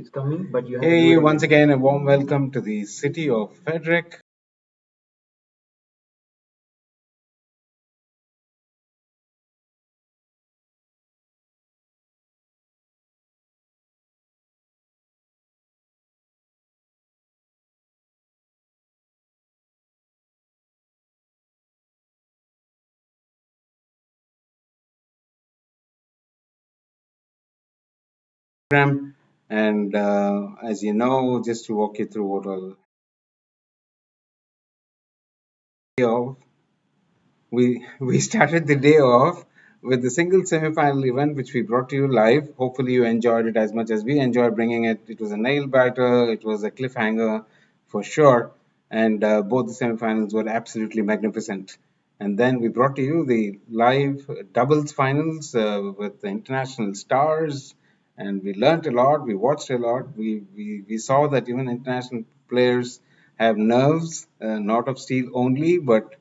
It's coming, but you have to do Hey, it once again. again, a warm welcome to the city of Frederick. And as you know, just to walk you through what all of, we started the day off with the single semi-final event which we brought to you live. Hopefully, you enjoyed it as much as we enjoyed bringing it. It was a nail biter. It was a cliffhanger for sure, and both the semi-finals were absolutely magnificent. And then we brought to you the live doubles finals with the international stars, and we learnt a lot. We watched a lot. We saw that even international players have nerves, not of steel only, but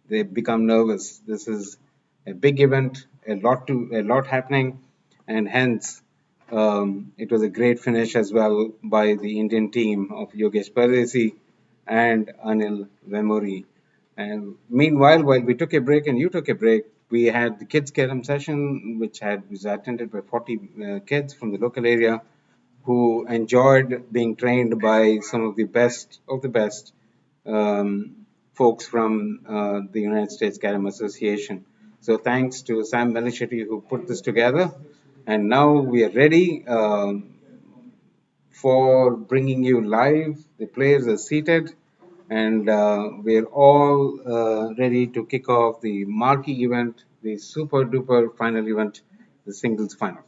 they become nervous. This is a big event, a lot happening, and hence it was a great finish as well by the Indian team of Yogesh Pardeshi and Anil Vemuri. And meanwhile, while we took a break and you took a break, we had the kids Carrom session, which was attended by 40 kids from the local area who enjoyed being trained by some of the best folks from the United States Carrom Association. So thanks to Sam Belishetti who put this together. And now we are ready for bringing you live. The players are seated, and we're all ready to kick off the marquee event, the super duper final event, the singles final.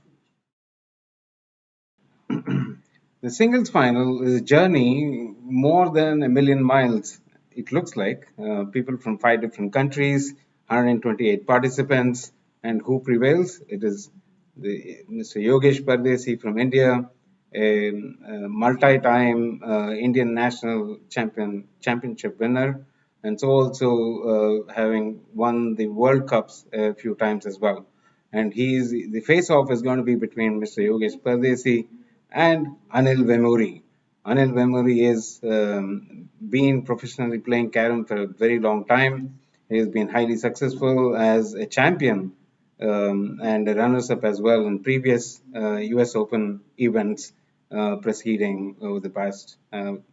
The singles final is a journey more than a million miles. It looks like people from five different countries, 128 participants, and who prevails? It is Mr. Yogesh Pardeshi from India, a multi-time Indian national championship winner, and so also having won the World Cups a few times as well. And the face-off is going to be between Mr. Yogesh Pardeshi and Anil Vemuri. Anil Vemuri is been professionally playing Carrom for a very long time. He has been highly successful as a champion and a runners-up as well in previous U.S. Open events preceding over the past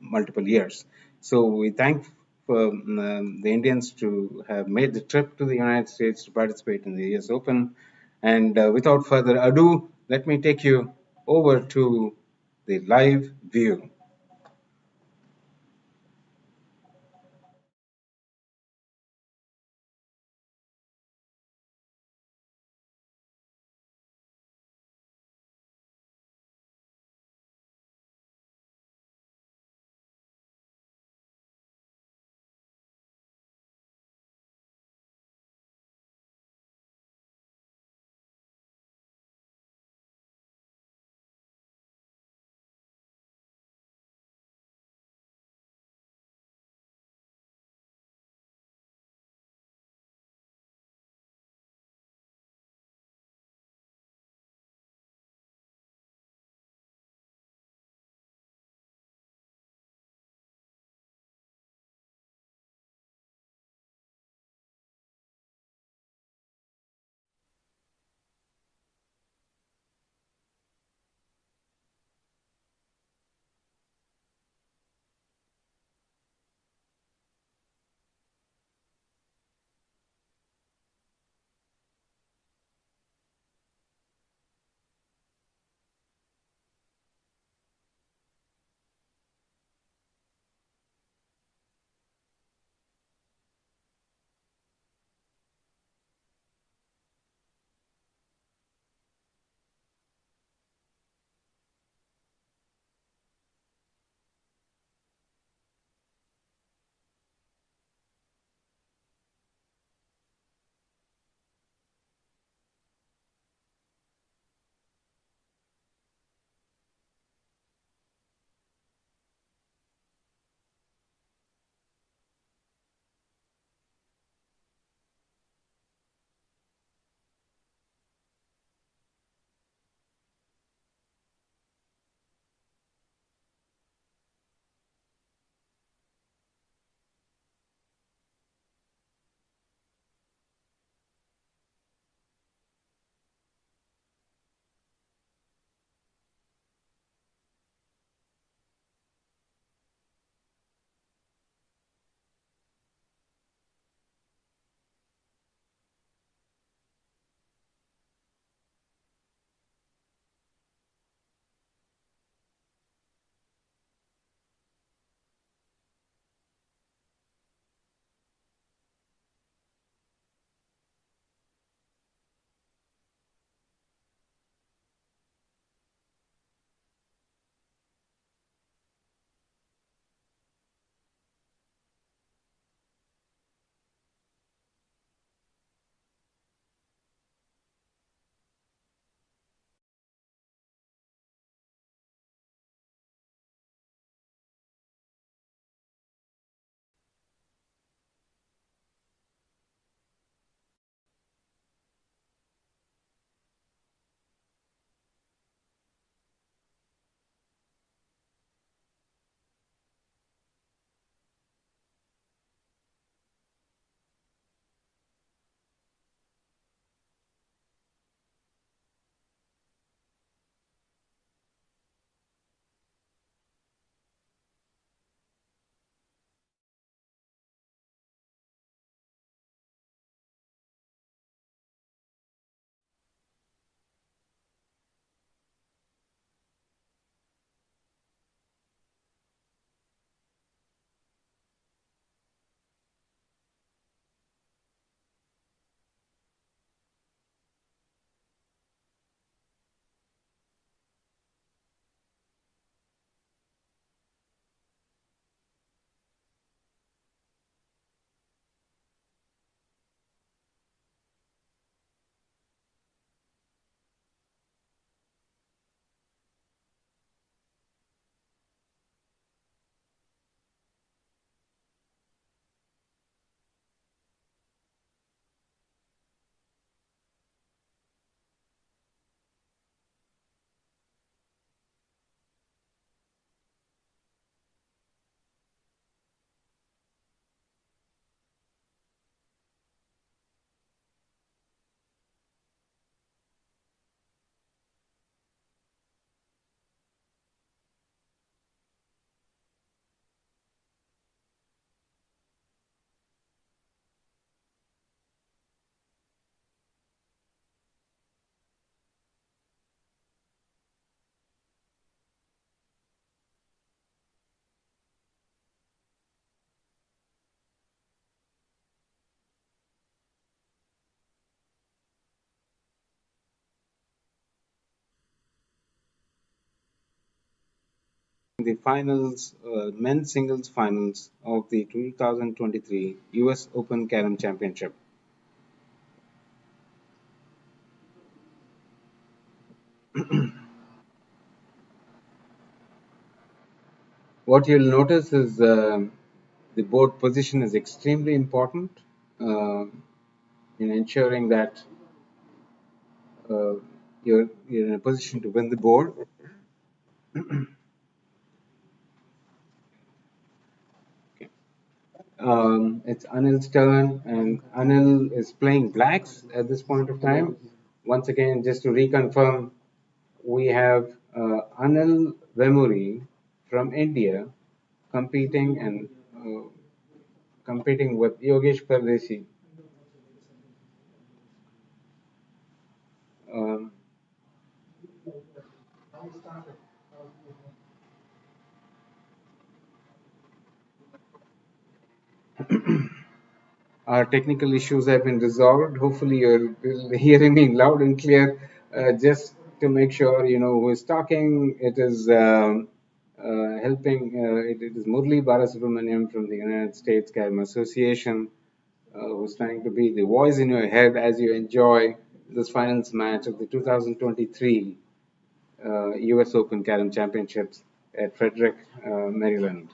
multiple years. So we thank the Indians to have made the trip to the United States to participate in the U.S. Open. And without further ado, let me take you over to the live view. the finals, men's singles finals of the 2023 US Open Carrom Championship. What you'll notice is the board position is extremely important uh, in ensuring that uh, you're in a position to win the board. It's Anil's turn, and Anil is playing blacks at this point of time. Once again, just to reconfirm, we have Anil Vemuri from India competing and competing with Yogesh Pardeshi. Um, our technical issues have been resolved. Hopefully, you're hearing me loud and clear. Just to make sure you know who is talking, it is helping. It is Murli Balasubramaniam from the United States Carrom Association, who's trying to be the voice in your head as you enjoy this finals match of the 2023 US Open Carrom Championships at Frederick, Maryland.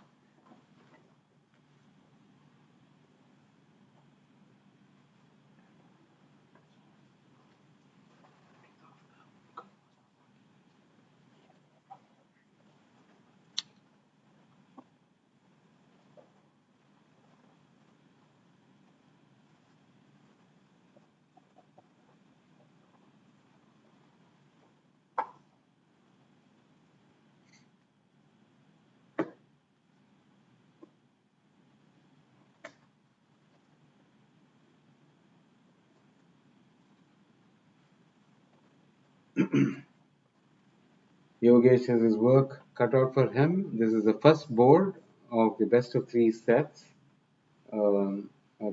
Yogesh has his work cut out for him. This is the first board of the best of three sets,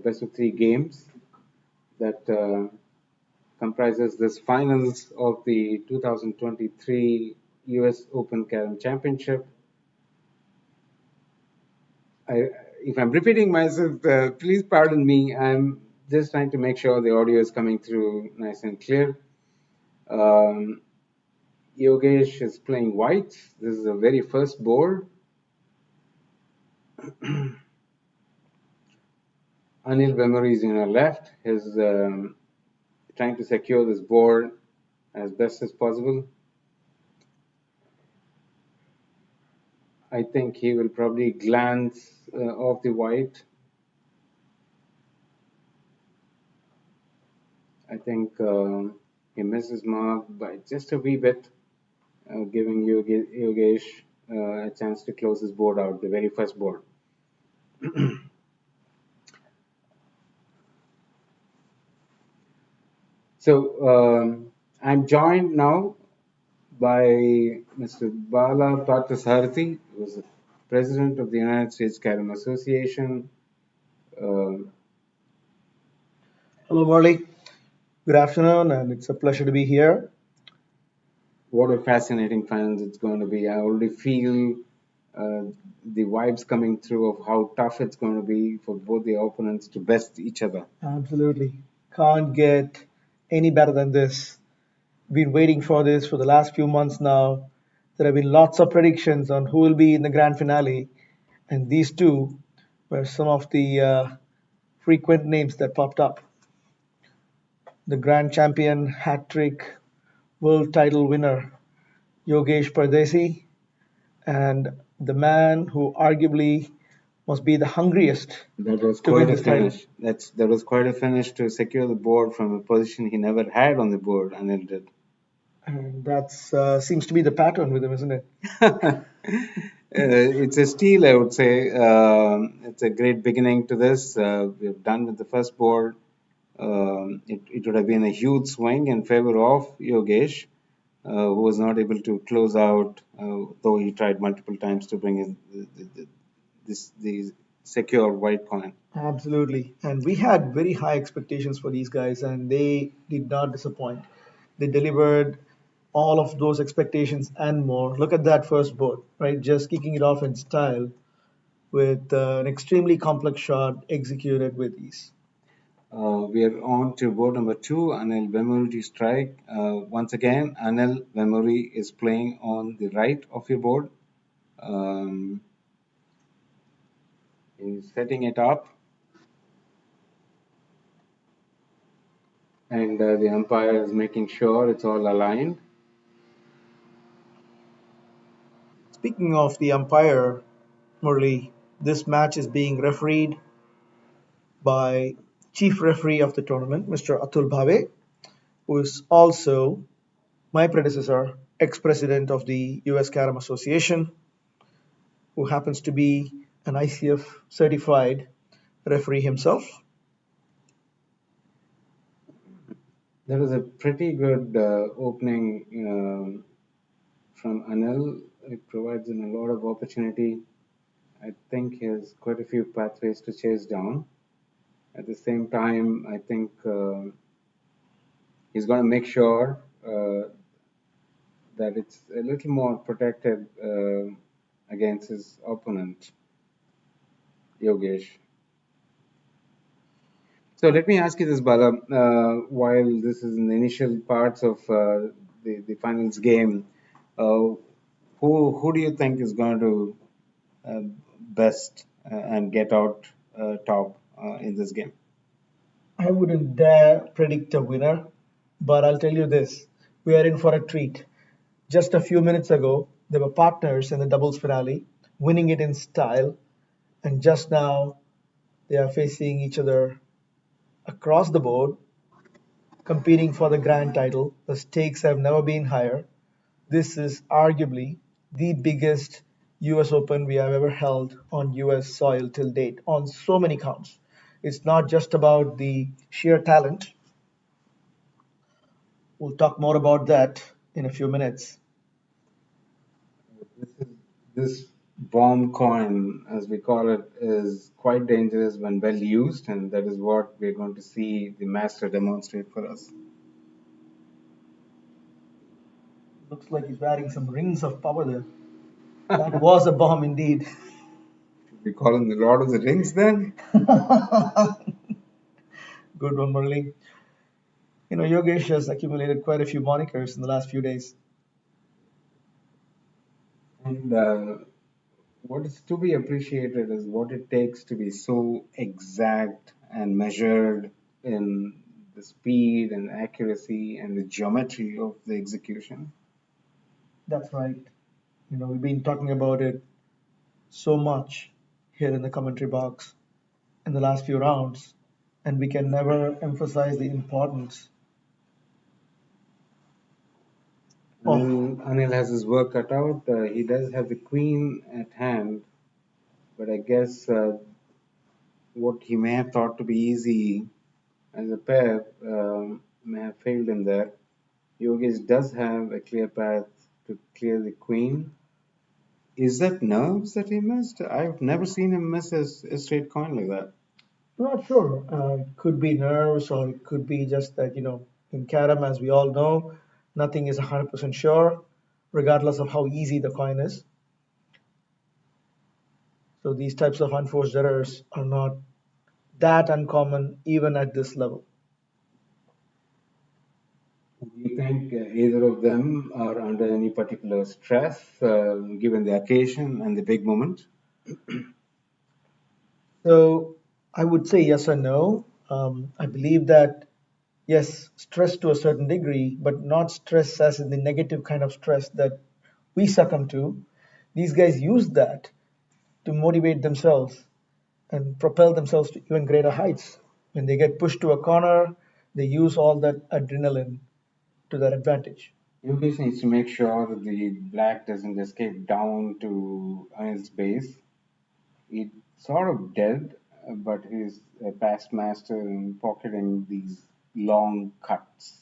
best of three games that comprises this finals of the 2023 US Open Carrom Championship. I, if I'm repeating myself, please pardon me. I'm just trying to make sure the audio is coming through nice and clear. Um, Yogesh is playing white. This is the very first board. Anil Vemuri is in our left. He's trying to secure this board as best as possible. I think he will probably glance off the white. I think he missed his mark by just a wee bit, giving Yogesh a chance to close his board out, the very first board. So I'm joined now by Mr. Bala Parthasarathy, who is the president of the United States Carrom Association. Uh, Hello, Morley. Good afternoon, and it's a pleasure to be here. what a fascinating finals it's going to be. I already feel uh, the vibes coming through of how tough it's going to be for both the opponents to best each other. Absolutely. Can't get any better than this. Been waiting for this for the last few months now. There have been lots of predictions on who will be in the grand finale, and these two were some of the frequent names that popped up. The grand champion hat trick world title winner Yogesh Pardeshi, and the man who arguably must be the hungriest That was to quite win a this title. finish. That was quite a finish to secure the board from a position he never had on the board, Anil did. And that seems to be the pattern with him, isn't it? It's a steal, I would say. It's a great beginning to this. We've done with the first board. It would have been a huge swing in favor of Yogesh, who was not able to close out, though he tried multiple times to bring in the secure white coin. Absolutely. And we had very high expectations for these guys, and they did not disappoint. They delivered all of those expectations and more. Look at that first board, right? Just kicking it off in style with an extremely complex shot executed with ease. We are on to board number two, Anil Vemuri to strike. Once again, Anil Vemuri is playing on the right of your board. Um, he's setting it up, and the umpire is making sure it's all aligned. Speaking of the umpire, Murli, this match is being refereed by chief referee of the tournament, Mr. Atul Bhave, who is also my predecessor, ex-president of the US Carrom Association, who happens to be an ICF certified referee himself. That was a pretty good opening from Anil. It provides him a lot of opportunity. I think he has quite a few pathways to chase down. At the same time, I think he's going to make sure that it's a little more protected against his opponent, Yogesh. So let me ask you this, Bala. While this is in the initial parts of the finals game, uh, who do you think is going to uh, best and get out top in this game? I wouldn't dare predict a winner, but I'll tell you this, we are in for a treat. Just a few minutes ago, they were partners in the doubles finale, winning it in style, and just now they are facing each other across the board, competing for the grand title. The stakes have never been higher. This is arguably the biggest US Open we have ever held on US soil till date on so many counts. It's not just about the sheer talent. We'll talk more about that in a few minutes. This bomb coin, as we call it, is quite dangerous when well used, and that is what we're going to see the master demonstrate for us. Looks like he's wearing some rings of power there. That was a bomb indeed. We call him the Lord of the Rings then? Good one, Murli. Yogesh has accumulated quite a few monikers in the last few days. And what is to be appreciated is what it takes to be so exact and measured in the speed and accuracy and the geometry of the execution. That's right. We've been talking about it so much here in the commentary box in the last few rounds, and we can never emphasize the importance of. Anil has his work cut out. He does have the queen at hand, but I guess what he may have thought to be easy as a pair may have failed him there. Yogesh does have a clear path to clear the queen. Is that nerves that he missed? I've never seen him miss a straight coin like that. I'm not sure. It could be nerves, or it could be just that, in Carrom, as we all know, nothing is 100% sure, regardless of how easy the coin is. So these types of unforced errors are not that uncommon even at this level. Do you think either of them are under any particular stress given the occasion and the big moment? So I would say yes or no. I believe that yes, stress to a certain degree, but not stress as in the negative kind of stress that we succumb to. These guys use that to motivate themselves and propel themselves to even greater heights. When they get pushed to a corner, they use all that adrenaline to their advantage. Yogesh needs to make sure that the black doesn't escape down to Anil's base. He sort of did, but he's a past master in pocketing these long cuts.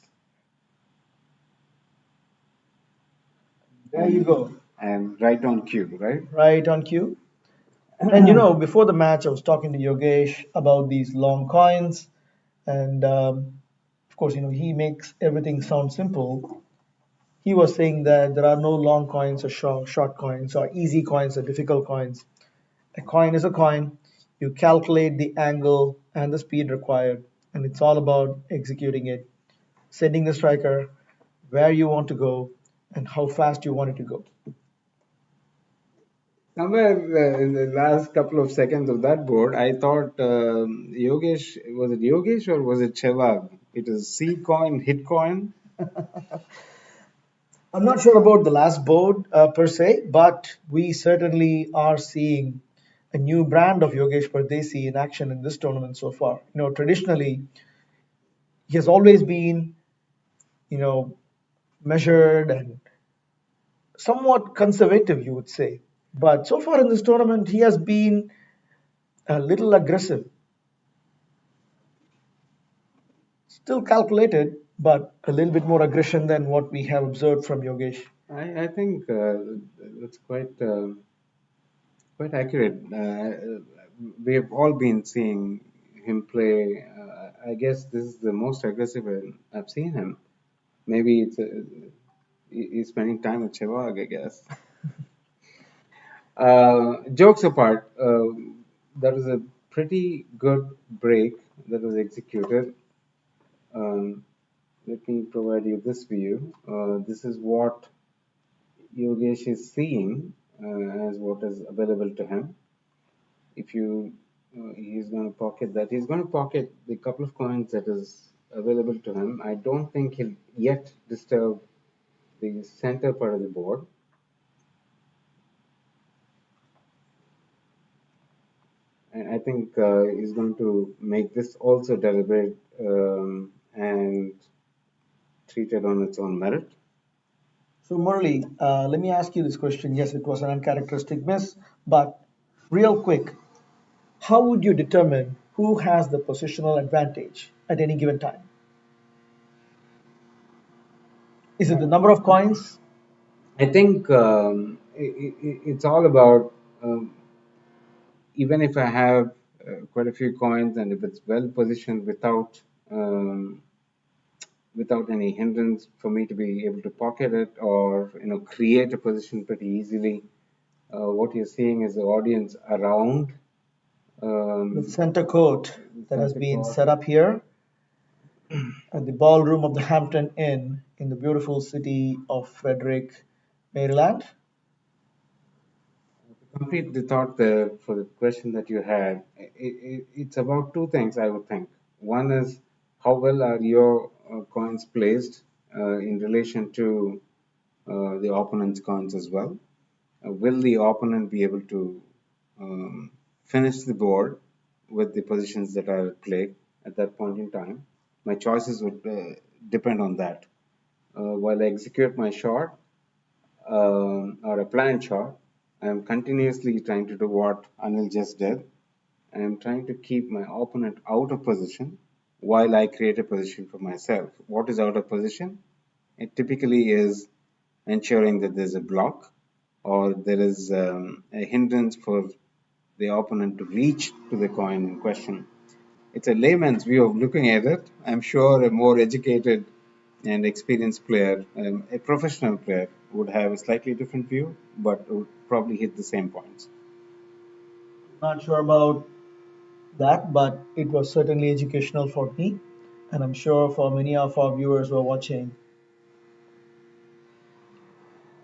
There you go, And right on cue, right? right on cue. And before the match, I was talking to Yogesh about these long coins, and of course, he makes everything sound simple. He was saying that there are no long coins or short coins or easy coins or difficult coins. A coin is a coin. You calculate the angle and the speed required, and it's all about executing it, sending the striker where you want to go and how fast you want it to go. Somewhere in the last couple of seconds of that board, I thought Yogesh, was it Yogesh or was it Chevag? It is C coin, hit coin. I'm not sure about the last board per se, but we certainly are seeing a new brand of Yogesh Pardeshi in action in this tournament so far. Traditionally, he has always been, you know, measured and somewhat conservative, you would say. But so far in this tournament, he has been a little aggressive, still calculated, but a little bit more aggression than what we have observed from Yogesh. I think it's quite accurate. We have all been seeing him play. I guess this is the most aggressive I've seen him. Maybe he's spending time with Chevag, I guess. Jokes apart, that was a pretty good break that was executed. Um, Let me provide you this view. This is what Yogesh is seeing as what is available to him. If you, he's going to pocket that. He's going to pocket the couple of coins that is available to him. I don't think he'll yet disturb the center part of the board. And I think he's going to make this also deliberate and treat it on its own merit. So, Murali, let me ask you this question. Yes, it was an uncharacteristic miss, but real quick, how would you determine who has the positional advantage at any given time? Is it the number of coins? I think it's all about even if I have quite a few coins and if it's well positioned um, without any hindrance for me to be able to pocket it or create a position pretty easily. What you're seeing is the audience around The um, center court the that has center been court. set up here at the ballroom of the Hampton Inn in the beautiful city of Frederick, Maryland. To complete the thought there for the question that you had, it's about two things I would think. One is how well are your coins placed in relation to the opponent's coins as well. Will the opponent be able to finish the board with the positions that are at play at that point in time? My choices would depend on that. While I execute my shot or a planned shot, I am continuously trying to do what Anil just did. I am trying to keep my opponent out of position while I create a position for myself. What is out of position? It typically is ensuring that there's a block or there is a hindrance for the opponent to reach to the coin in question. It's a layman's view of looking at it. I'm sure a more educated and experienced player, a professional player, would have a slightly different view, but would probably hit the same points. Not sure about that, but it was certainly educational for me, and I'm sure for many of our viewers who are watching,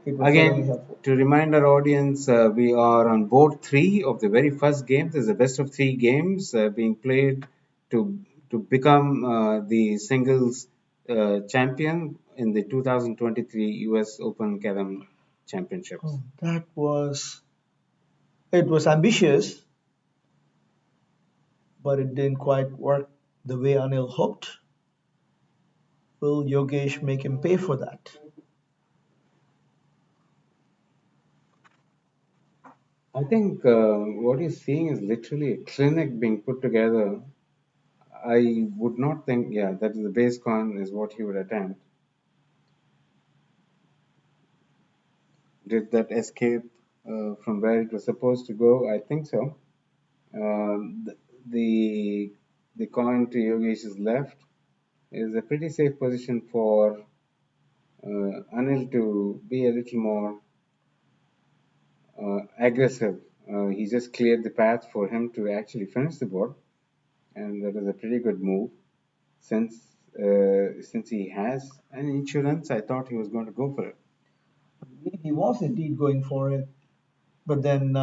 it was certainly Again, helpful. to remind our audience, we are on board three of the very first game. There's a best of three games being played to become the singles champion in the 2023 U.S. Open Carrom Championships. Oh, it was ambitious, but it didn't quite work the way Anil hoped. Will Yogesh make him pay for that? I think what he's seeing is literally a clinic being put together. I would not think, yeah, that the base con is what he would attempt. Did that escape from where it was supposed to go? I think so. Um, the the coin to Yogesh's left is a pretty safe position for Anil to be a little more aggressive. He just cleared the path for him to actually finish the board, and that is a pretty good move. Since since he has an insurance, I thought he was going to go for it. He was indeed going for it, but then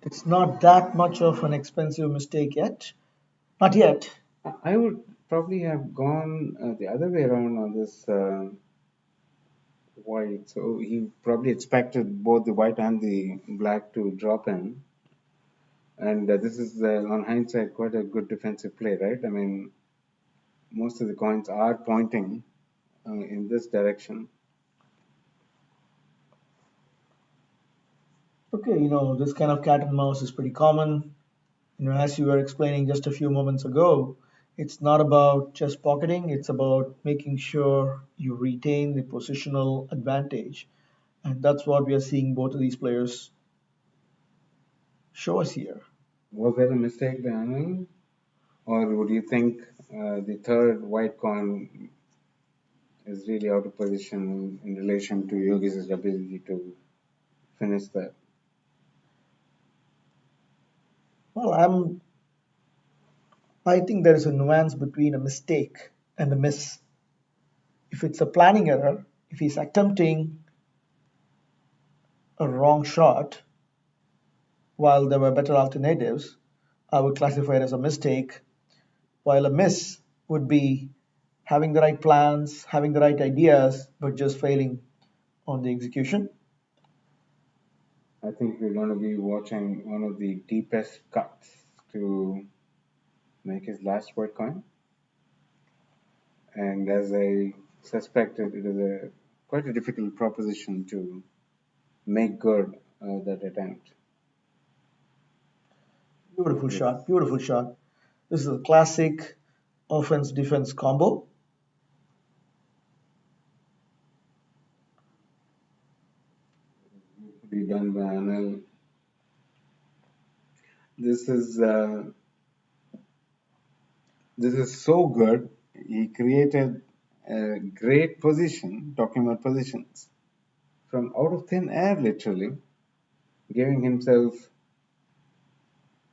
it's not that much of an expensive mistake yet. Not yet. I would probably have gone the other way around on this white. So he probably expected both the white and the black to drop in. And this is, on hindsight, quite a good defensive play, right? I mean, most of the coins are pointing in this direction. Okay, this kind of cat and mouse is pretty common. As you were explaining just a few moments ago, it's not about just pocketing, it's about making sure you retain the positional advantage. And that's what we are seeing both of these players show us here. Was that a mistake by Anil? Or would you think the third white coin is really out of position in relation to Yogi's ability to finish that? Well, I think there is a nuance between a mistake and a miss. If it's a planning error, if he's attempting a wrong shot while there were better alternatives, I would classify it as a mistake, while a miss would be having the right plans, having the right ideas, but just failing on the execution. I think we're going to be watching one of the deepest cuts to make his last white coin. And as I suspected, it is quite a difficult proposition to make good that attempt. Beautiful Yes, shot, beautiful shot. This is a classic offense defense combo. be done by Anil. This is uh, this is so good. He created a great position, talking about positions, from out of thin air, literally, giving himself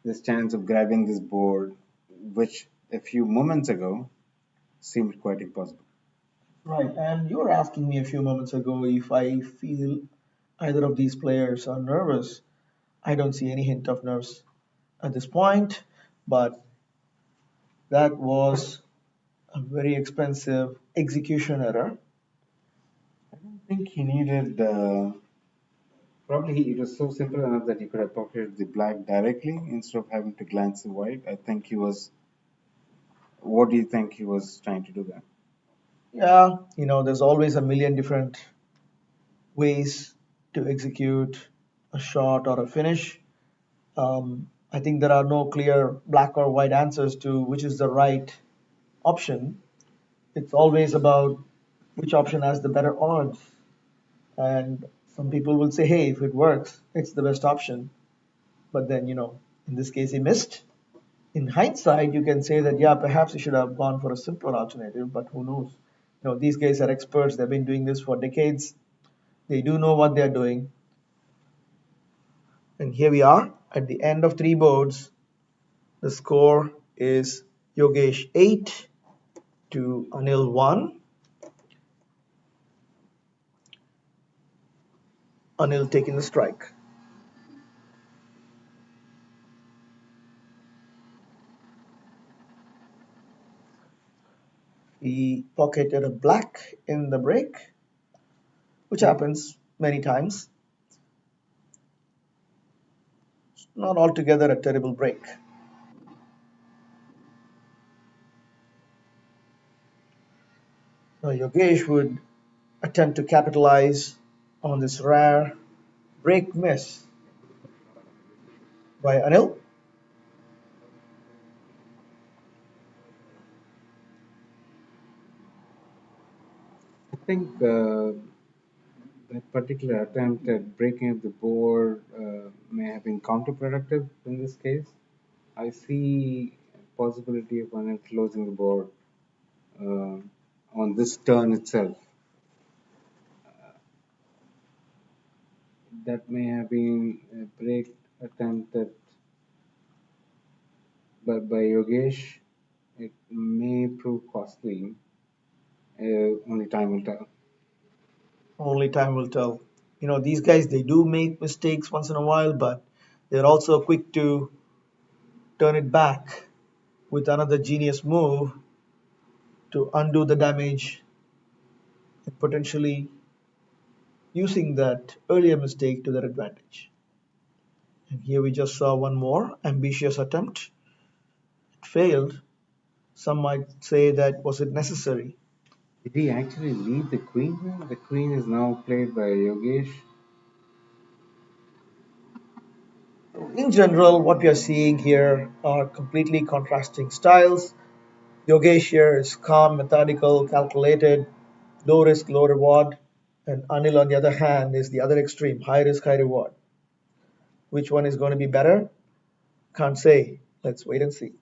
this chance of grabbing this board, which a few moments ago seemed quite impossible. Right, and you were asking me a few moments ago if I feel either of these players are nervous. I don't see any hint of nerves at this point, but that was a very expensive execution error. I don't think he needed. Probably it was so simple enough that he could have pocketed the black directly instead of having to glance the white. I think he was. What do you think he was trying to do there? Yeah, there's always a million different ways to execute a shot or a finish. I think there are no clear black or white answers to which is the right option. It's always about which option has the better odds. And some people will say, hey, if it works, it's the best option. But then, in this case, he missed. In hindsight, you can say that, yeah, perhaps he should have gone for a simpler alternative, but who knows? These guys are experts. They've been doing this for decades. They do know what they're doing. And here we are at the end of three boards. The score is Yogesh 8 to Anil 1. Anil taking the strike. He pocketed a black in the break, which happens many times. Not altogether a terrible break. Now, Yogesh would attempt to capitalize on this rare break miss by Anil. I think that particular attempt at breaking up the board may have been counterproductive in this case. I see a possibility of Anil closing the board uh, on this turn itself. That may have been a break attempted by Yogesh. It may prove costly. Only time will tell. Only time will tell. These guys, they do make mistakes once in a while, but they're also quick to turn it back with another genius move to undo the damage and potentially using that earlier mistake to their advantage. And here we just saw one more ambitious attempt. It failed. Some might say that was it necessary. Did he actually lead the queen here? The queen is now played by Yogesh. In general, what we are seeing here are completely contrasting styles. Yogesh here is calm, methodical, calculated, low risk, low reward. And Anil, on the other hand, is the other extreme, high risk, high reward. Which one is going to be better? Can't say. Let's wait and see.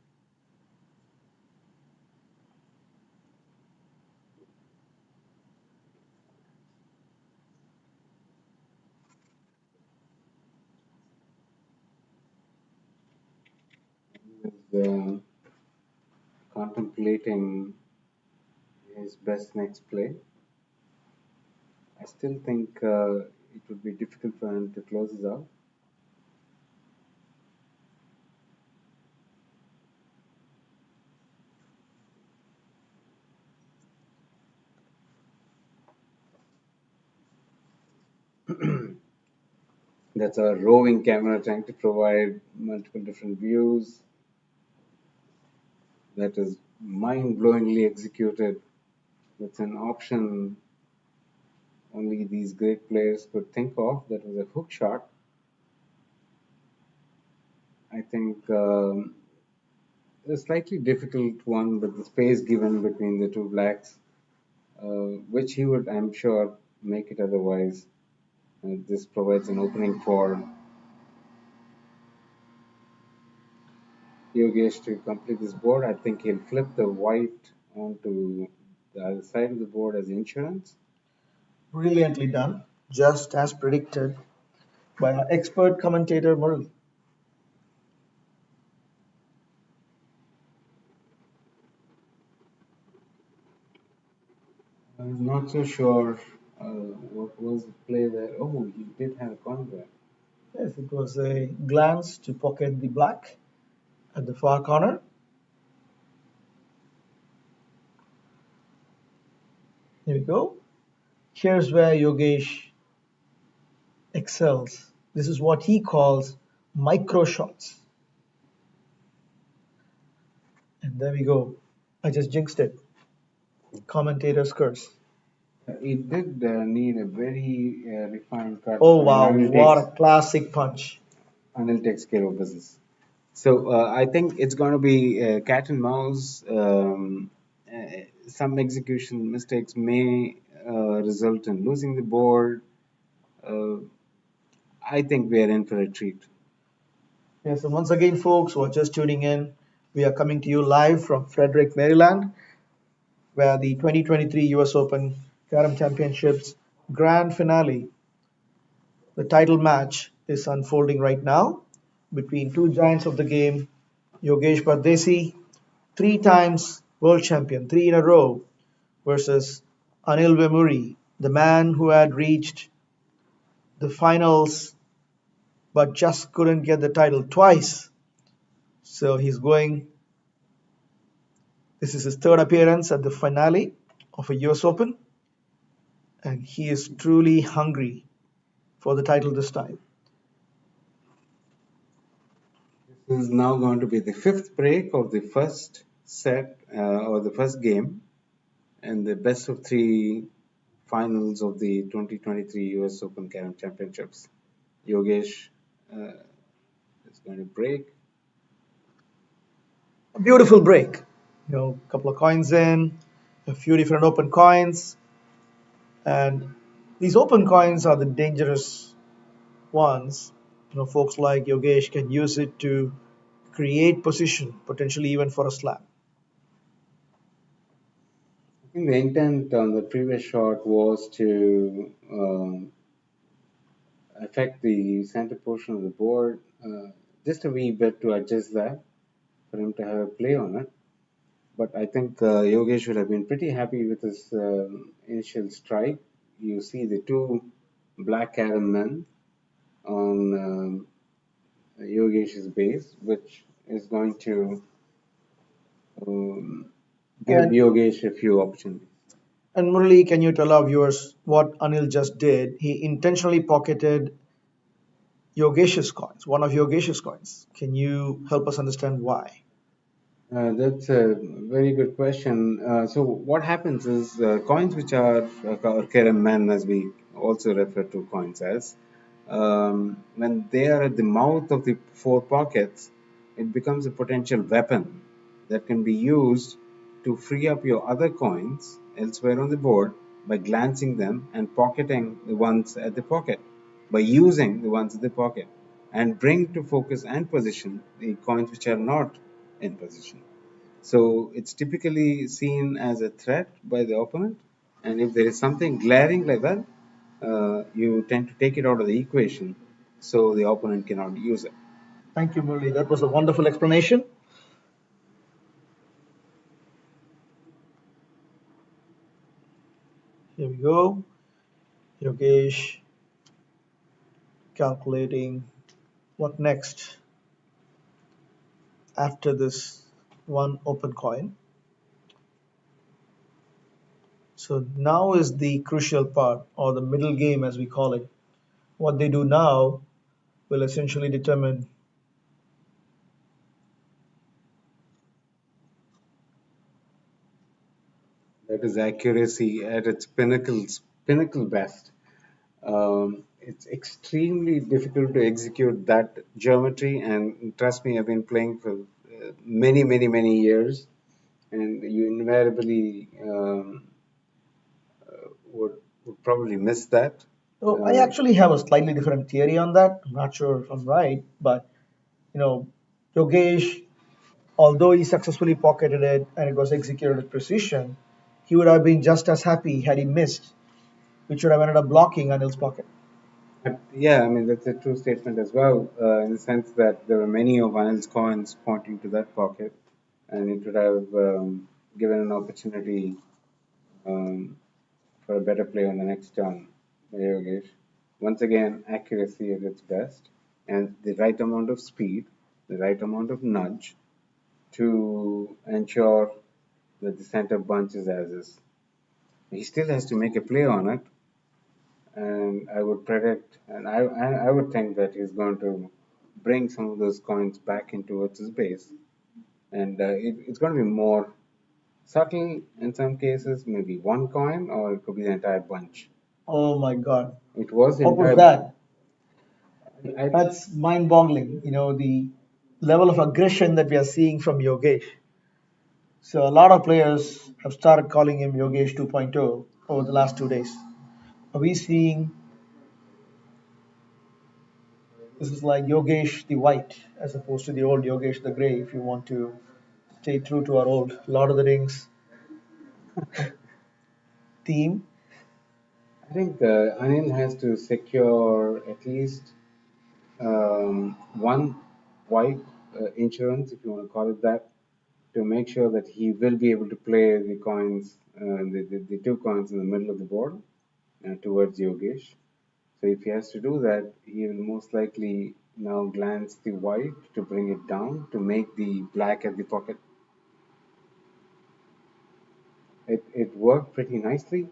Is contemplating his best next play. I still think it would be difficult for him to close this out. That's a roving camera trying to provide multiple different views. That is mind-blowingly executed. That's an option only these great players could think of. That was a hook shot. I think a slightly difficult one with the space given between the two blacks, which he would, I'm sure, make it otherwise. This provides an opening for Yogesh to complete this board. I think he'll flip the white onto the other side of the board as insurance. Brilliantly done, just as predicted by our expert commentator Murali. I'm not so sure what was the play there. Oh, he did have a corner there. Yes, it was a glance to pocket the black at the far corner. Here we go. Here's where Yogesh excels. This is what he calls micro shots. And there we go. I just jinxed it. Commentator's curse. It did need a very refined cut. Oh I mean, wow, Anil what takes a classic punch. Anil takes care of business. So I think it's going to be cat and mouse. Some execution mistakes may result in losing the board. Uh, I think we are in for a treat. Yes, and once again, folks who are just tuning in, we are coming to you live from Frederick, Maryland, where the 2023 US Open Carrom Championships grand finale, the title match, is unfolding right now between two giants of the game, Yogesh Pardeshi, three times world champion, three in a row, versus Anil Vemuri, the man who had reached the finals but just couldn't get the title twice. So he's going, this is his third appearance at the finale of a US Open, and he is truly hungry for the title this time. This is now going to be the fifth break of the first set or the first game and the best of three finals of the 2023 US Open Carrom Championships. Yogesh uh, is going to break. A beautiful break. A couple of coins in, a few different open coins, and these open coins are the dangerous ones. Folks like Yogesh can use it to create position, potentially even for a slap. I think the intent on the previous shot was to affect the center portion of the board just a wee bit to adjust that for him to have a play on it. But I think Yogesh would have been pretty happy with his initial strike. You see the two black Carrom men on Yogesh's base, which is going to um, give And Yogesh a few opportunities. and Murali, can you tell our viewers what Anil just did? He intentionally pocketed Yogesh's coins, one of Yogesh's coins. Can you help us understand why? That's a very good question. So what happens is coins which are or Keraman, as we also refer to coins as, when they are at the mouth of the four pockets, it becomes a potential weapon that can be used to free up your other coins elsewhere on the board by glancing them and pocketing the ones at the pocket, by using the ones at the pocket, and bring to focus and position the coins which are not in position. So it's typically seen as a threat by the opponent, and if there is something glaring like that, you tend to take it out of the equation so the opponent cannot use it. Thank you, Murali. That was a wonderful explanation. Here we go. Yogesh calculating what next after this one open coin. So now is the crucial part, or the middle game as we call it. What they do now will essentially determine. That is accuracy at its pinnacle best. It's extremely difficult to execute that geometry, and trust me, I've been playing for many years, and you invariably would probably miss that. So I Uh, actually have a slightly different theory on that. I'm not sure if I'm right, but you know, Yogesh, although he successfully pocketed it and it was executed with precision, he would have been just as happy had he missed, which would have ended up blocking Anil's pocket. Yeah, I mean that's a true statement as well, in the sense that there were many of Anil's coins pointing to that pocket, and it would have given an opportunity um, for a better play on the next turn by Yogesh. Once again, accuracy at its best, and the right amount of speed, the right amount of nudge to ensure that the center bunches as is. He still has to make a play on it, and I would predict, and I would think that he's going to bring some of those coins back in towards his base, and it's going to be more subtle in some cases, maybe one coin, or it could be the entire bunch. Oh my God. It was the What was entire. that? I, That's mind boggling. The level of aggression that we are seeing from Yogesh. So a lot of players have started calling him Yogesh 2.0 over the last 2 days. Are we seeing this is like Yogesh the White as opposed to the old Yogesh the Grey if you want to stay true to our old Lord of the Rings theme? think Anil has to secure at least one white insurance, if you want to call it that, to make sure that he will be able to play the coins, the two coins in the middle of the board towards Yogesh. So if he has to do that, he will most likely now glance the white to bring it down to make the black at the pocket. It worked pretty nicely,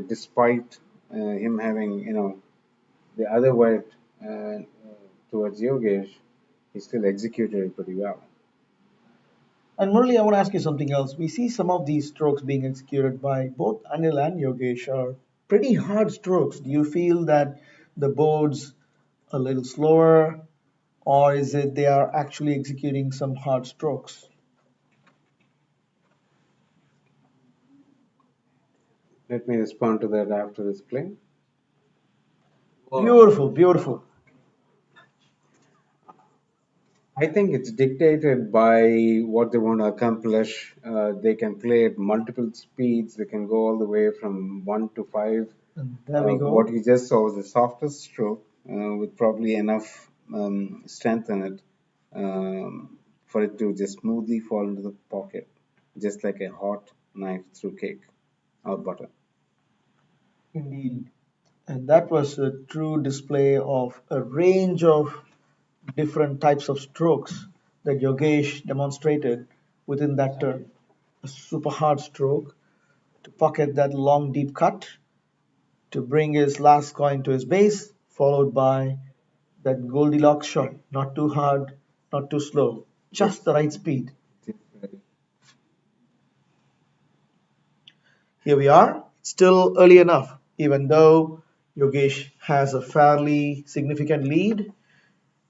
despite him having the other white towards Yogesh. He still executed it pretty well. And Murali, I want to ask you something else. We see some of these strokes being executed by both Anil and Yogesh are pretty hard strokes. Do you feel that the board's a little slower, or is it they are actually executing some hard strokes? Let me respond to that after this play. Well, Beautiful, beautiful. I think it's dictated by what they want to accomplish. They can play at multiple speeds. They can go all the way from 1 to 5. And there we What go. you just saw was the softest stroke. with probably enough strength in it for it to just smoothly fall into the pocket, just like a hot knife through cake or butter. Indeed. And that was a true display of a range of different types of strokes that Yogesh demonstrated within that turn. A super hard stroke to pocket that long deep cut, to bring his last coin to his base, followed by that Goldilocks shot. Not too hard, not too slow, just Just, the right speed. just right. Here we are, still early enough, even though Yogesh has a fairly significant lead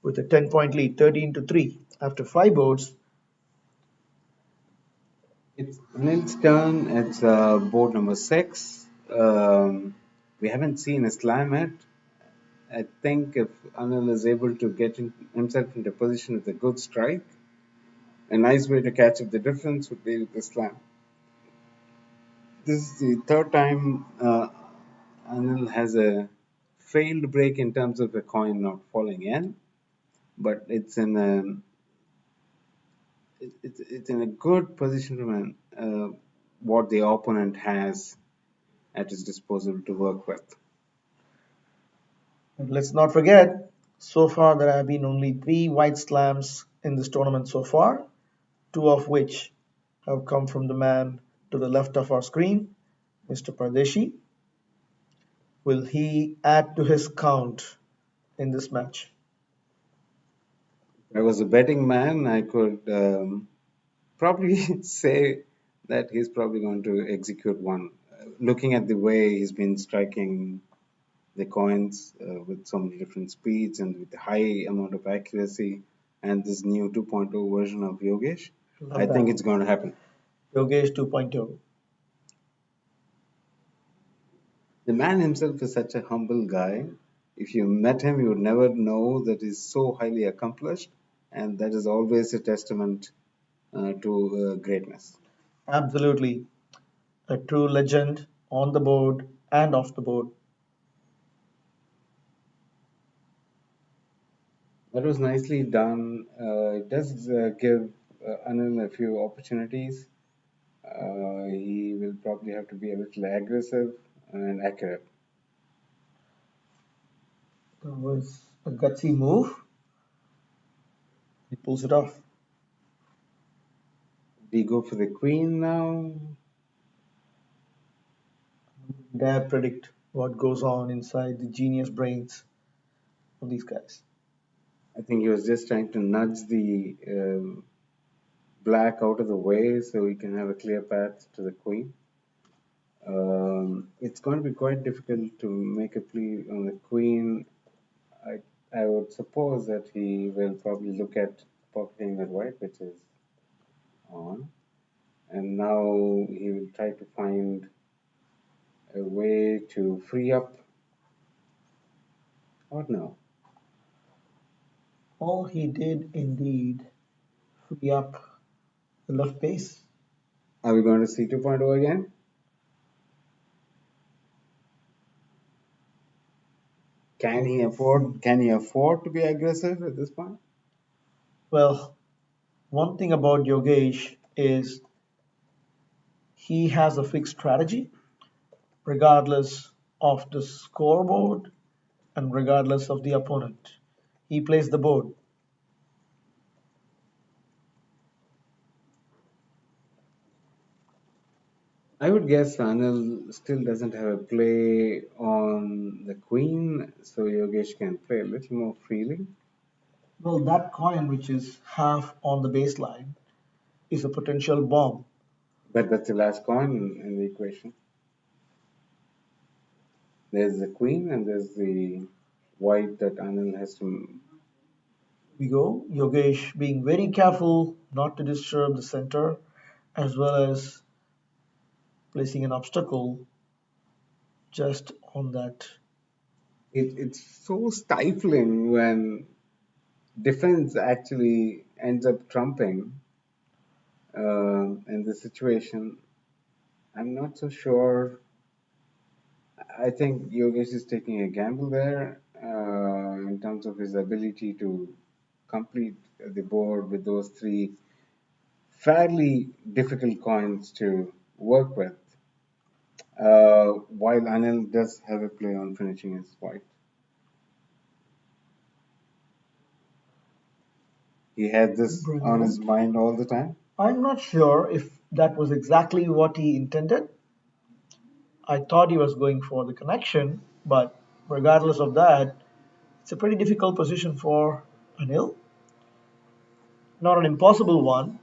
with a 10-point lead, 13 to 3. After five boards, It's Anil's turn. It's board number six. We haven't seen a slam yet. I think if Anil is able to get himself into position with a good strike, a nice way to catch up the difference would be with the slam. This is the third time Anil has a failed break in terms of a coin not falling in, but it's in a good position from what the opponent has at his disposal to work with. and let's not forget, so far there have been only three white slams in this tournament so far, two of which have come from the man to the left of our screen, Mr. Pardeshi. Will he add to his count in this match? If I was a betting man, I could probably say that he's probably going to execute one. Looking at the way he's been striking the coins with so many different speeds and with a high amount of accuracy, and this new 2.0 version of Yogesh, I Love think that. it's going to happen. Yogesh 2.0. The man himself is such a humble guy. If you met him, you would never know that he's so highly accomplished, and that is always a testament to greatness. Absolutely. A true legend on the board and off the board. That was nicely done. It does give Anil a few opportunities. He will probably have to be a little aggressive and accurate. That was a gutsy move. He pulls it off. We go for the queen now. Dare predict what goes on inside the genius brains of these guys. I think he was just trying to nudge the black out of the way so he can have a clear path to the queen. It's going to be quite difficult to make a plea on the queen. I, I would suppose that he will probably look at pocketing that white, which is on. And now he will try to find a way to free up, or no. All he did indeed free up the left base. Are we going to see 2.0 again? Can he afford to be aggressive at this point? Well, one thing about Yogesh is he has a fixed strategy regardless of the scoreboard and regardless of the opponent. He plays the board. I would guess Anil still doesn't have a play on the queen, so Yogesh can play a little more freely. Well, that coin, which is half on the baseline, is a potential bomb. But that's the last coin in the equation. There's the queen and there's the white that Anil has to. We go. Yogesh being very careful not to disturb the center, as well as placing an obstacle just on that. It's so stifling when defense actually ends up trumping in this situation. I'm not so sure. I think Yogesh is taking a gamble there. in terms of his ability to complete the board with those three fairly difficult coins to work with. While Anil does have a play on finishing his white, he had this on his Brilliant. mind all the time. I'm not sure if that was exactly what he intended. I thought he was going for the connection, but regardless of that, it's a pretty difficult position for Anil. Not an impossible one,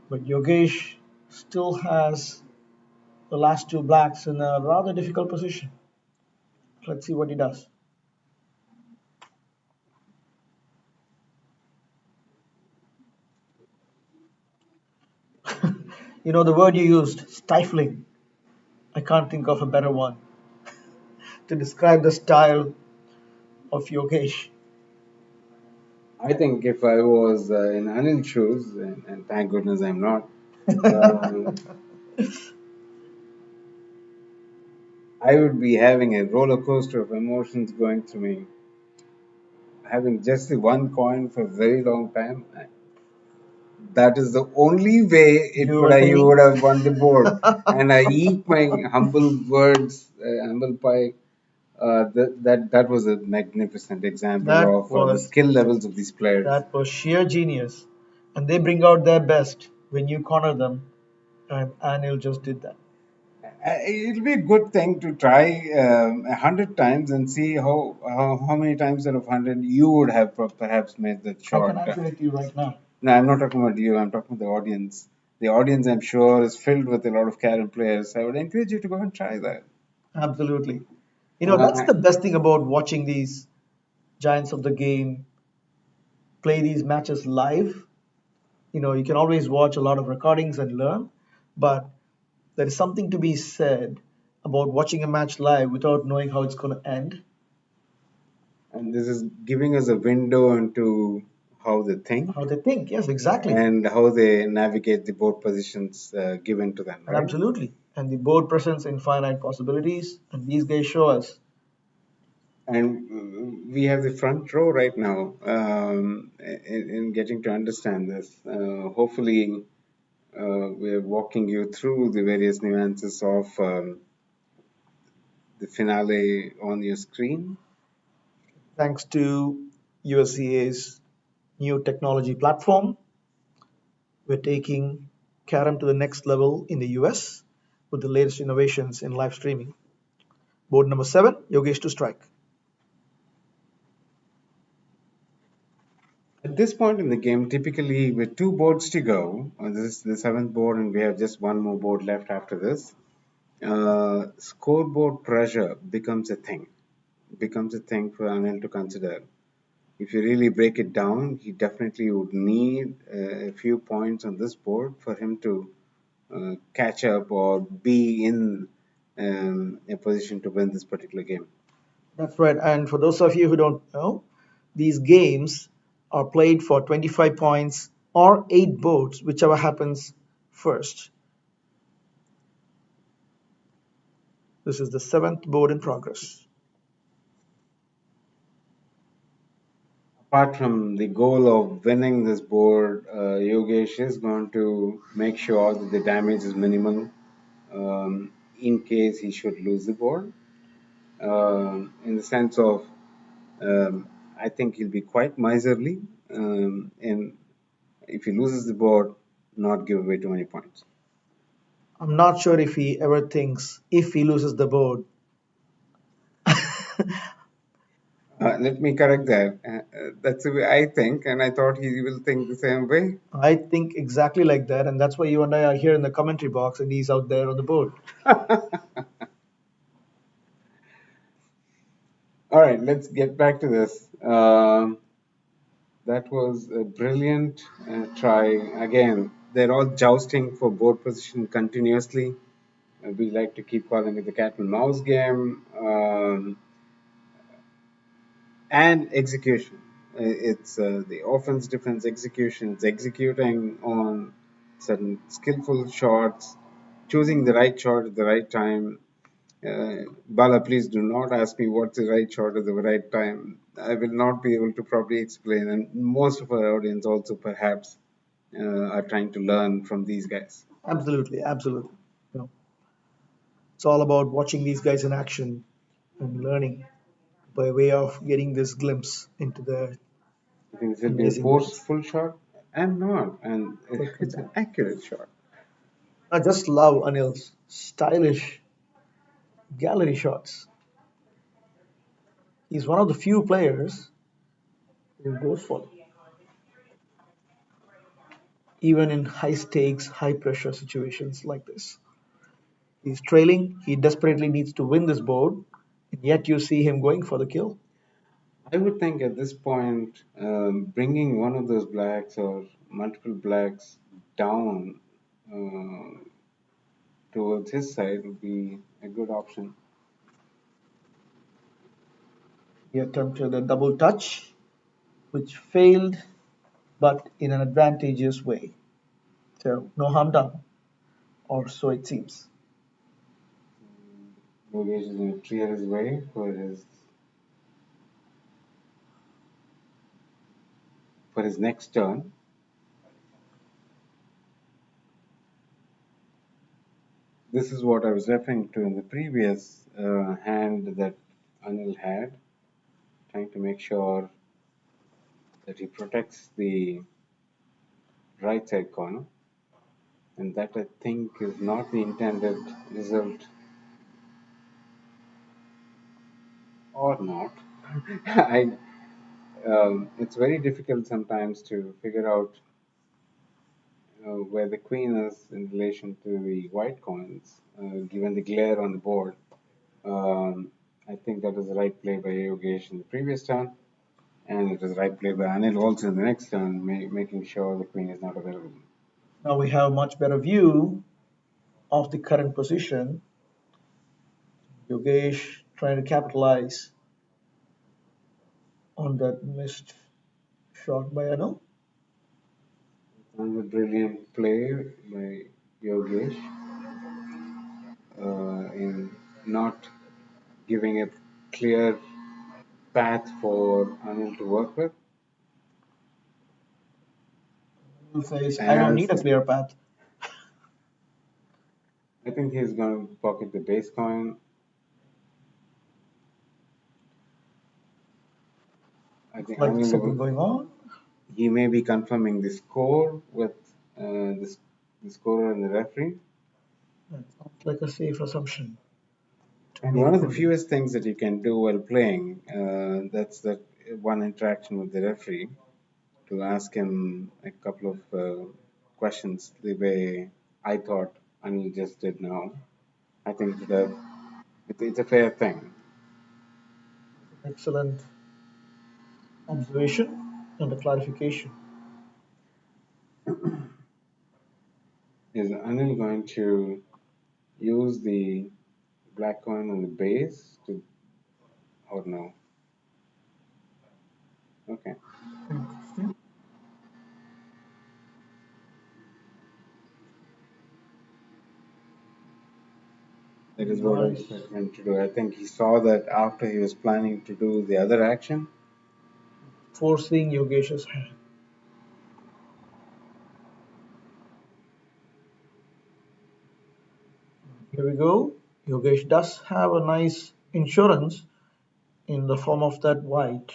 but Yogesh still has the last two blacks in a rather difficult position. Let's see what he does. You know, the word you used, stifling, I can't think of a better one to describe the style of Yogesh. I think if I was in Anil's shoes, and thank goodness I'm not, um, I would be having a roller coaster of emotions going through me. Having just the one coin for a very long time, that is the only way it You could were have, you thinking would have won the board. And I eat my humble words, humble pie. That was a magnificent example that of the was skill levels of these players. that was sheer genius, and they bring out their best when you corner them, and Anil just did that. It'll be a good thing to try 100 times and see how many times out of 100 you would have perhaps made that I can shot. answer it to you right now. No, I'm not talking about you. I'm talking about the audience. The audience, I'm sure, is filled with a lot of Carrom players. I would encourage you to go and try that. Absolutely. You know, that's Uh, the best thing about watching these giants of the game play these matches live. You know, you can always watch a lot of recordings and learn, but there is something to be said about watching a match live without knowing how it's going to end, and this is giving us a window into how they think how they think. Yes, exactly. and how they navigate the board positions given to them, right? Absolutely. And the board presents infinite possibilities, and these guys show us. And we have the front row right now in getting to understand this. Hopefully, we're walking you through the various nuances of the finale on your screen. Thanks to USCA's new technology platform, we're taking Carrom to the next level in the US with the latest innovations in live streaming. Board number 7, Yogesh to strike. At this point in the game, typically with two boards to go, this is the seventh board, and we have just one more board left after this. Scoreboard pressure becomes a thing for Anil to consider. If you really break it down, he definitely would need a few points on this board for him to catch up or be in a position to win this particular game. That's right. And for those of you who don't know, these games are played for 25 points or 8 boards, whichever happens first. This is the 7th board in progress. Apart from the goal of winning this board, Yogesh is going to make sure that the damage is minimal in case he should lose the board. In the sense of, I think he'll be quite miserly, and if he loses the board, not give away too many points. I'm not sure if he ever thinks if he loses the board. Let me correct that. That's the way I think, and I thought he will think the same way. I think exactly like that, and that's why you and I are here in the commentary box and he's out there on the board. All right, let's get back to this. That was a brilliant try. Again, they're all jousting for board position continuously. We like to keep calling it the cat and mouse game. And execution. It's the offense, defense, execution. It's executing on certain skillful shots, choosing the right shot at the right time, Bala, please do not ask me what's the right shot at the right time. I will not be able to probably explain, and most of our audience also perhaps are trying to learn from these guys. Absolutely, absolutely. You know, it's all about watching these guys in action and learning by way of getting this glimpse into their I think this will be a amazing minds. forceful shot, and not, and Quite it's an complete. accurate shot. I just love Anil's stylish gallery shots. He's one of the few players who goes for it, even in high stakes, high pressure situations like this. He's trailing, he desperately needs to win this board, and yet you see him going for the kill. I would think at this point, bringing one of those blacks or multiple blacks down uh, towards his side would be a good option. He attempted a double touch, which failed, but in an advantageous way. So, no harm done, or so it seems. Yogesh is going to clear his way for his next turn. This is what I was referring to in the previous hand that Anil had, trying to make sure that he protects the right side corner, and that I think is not the intended result or not. I it's very difficult sometimes to figure out where the queen is in relation to the white coins, given the glare on the board. Um, I think that was the right play by Yogesh in the previous turn, and it was the right play by Anil also in the next turn, making sure the queen is not available. Now we have a much better view of the current position. Yogesh trying to capitalize on that missed shot by Anil. Another brilliant play by Yogesh in not giving a clear path for Anil to work with, Anil says, I don't as need a clear path. I think he's going to pocket the base coin. I Looks think like there's Anil something going on. he may be confirming the score with the scorer and the referee. That sounds like a safe assumption to And make one of the holding. fewest things that you can do while playing, that's that one interaction with the referee to ask him a couple of questions the way I thought Anil just did now. I think that it's a fair thing. Excellent observation and a clarification. Is Anil going to use the black coin on the base to, or no? Okay. Interesting. That is what I Nice. expected him to do. I think he saw that after he was planning to do the other action. Forcing Yogesh's hand. Here we go. Yogesh does have a nice insurance in the form of that white,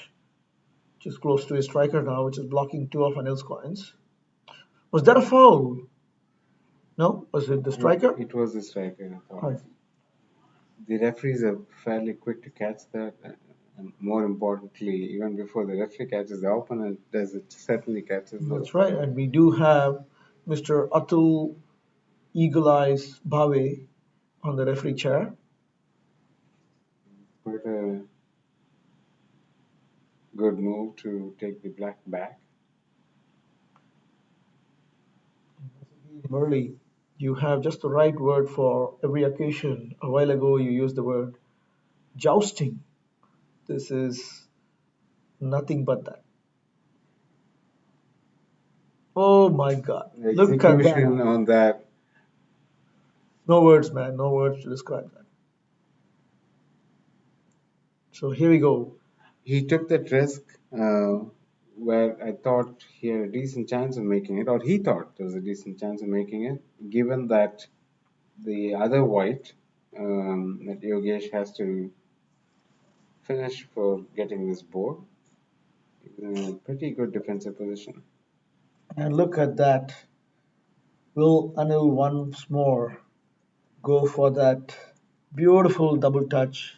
which is close to his striker now, which is blocking two of Anil's coins. Was that a foul? No? Was it the striker? It was the striker, I thought. Right. The referees are fairly quick to catch that, and more importantly, even before the referee catches the opponent, does it certainly catches those. That's right. And we do have Mr. Atul Eagle Eyes Bhave on the referee chair. Quite a good move to take the black back. Murli, you have just the right word for every occasion. A while ago, you used the word jousting. This is nothing but that. Oh my God. The Look at that. execution on that, No words, man. No words to describe that. So here we go. He took that risk where I thought he had a decent chance of making it, or he thought there was a decent chance of making it, given that the other white that Yogesh has to finish for getting this board is in a pretty good defensive position. And look at that. Will Anil once more go for that beautiful double touch?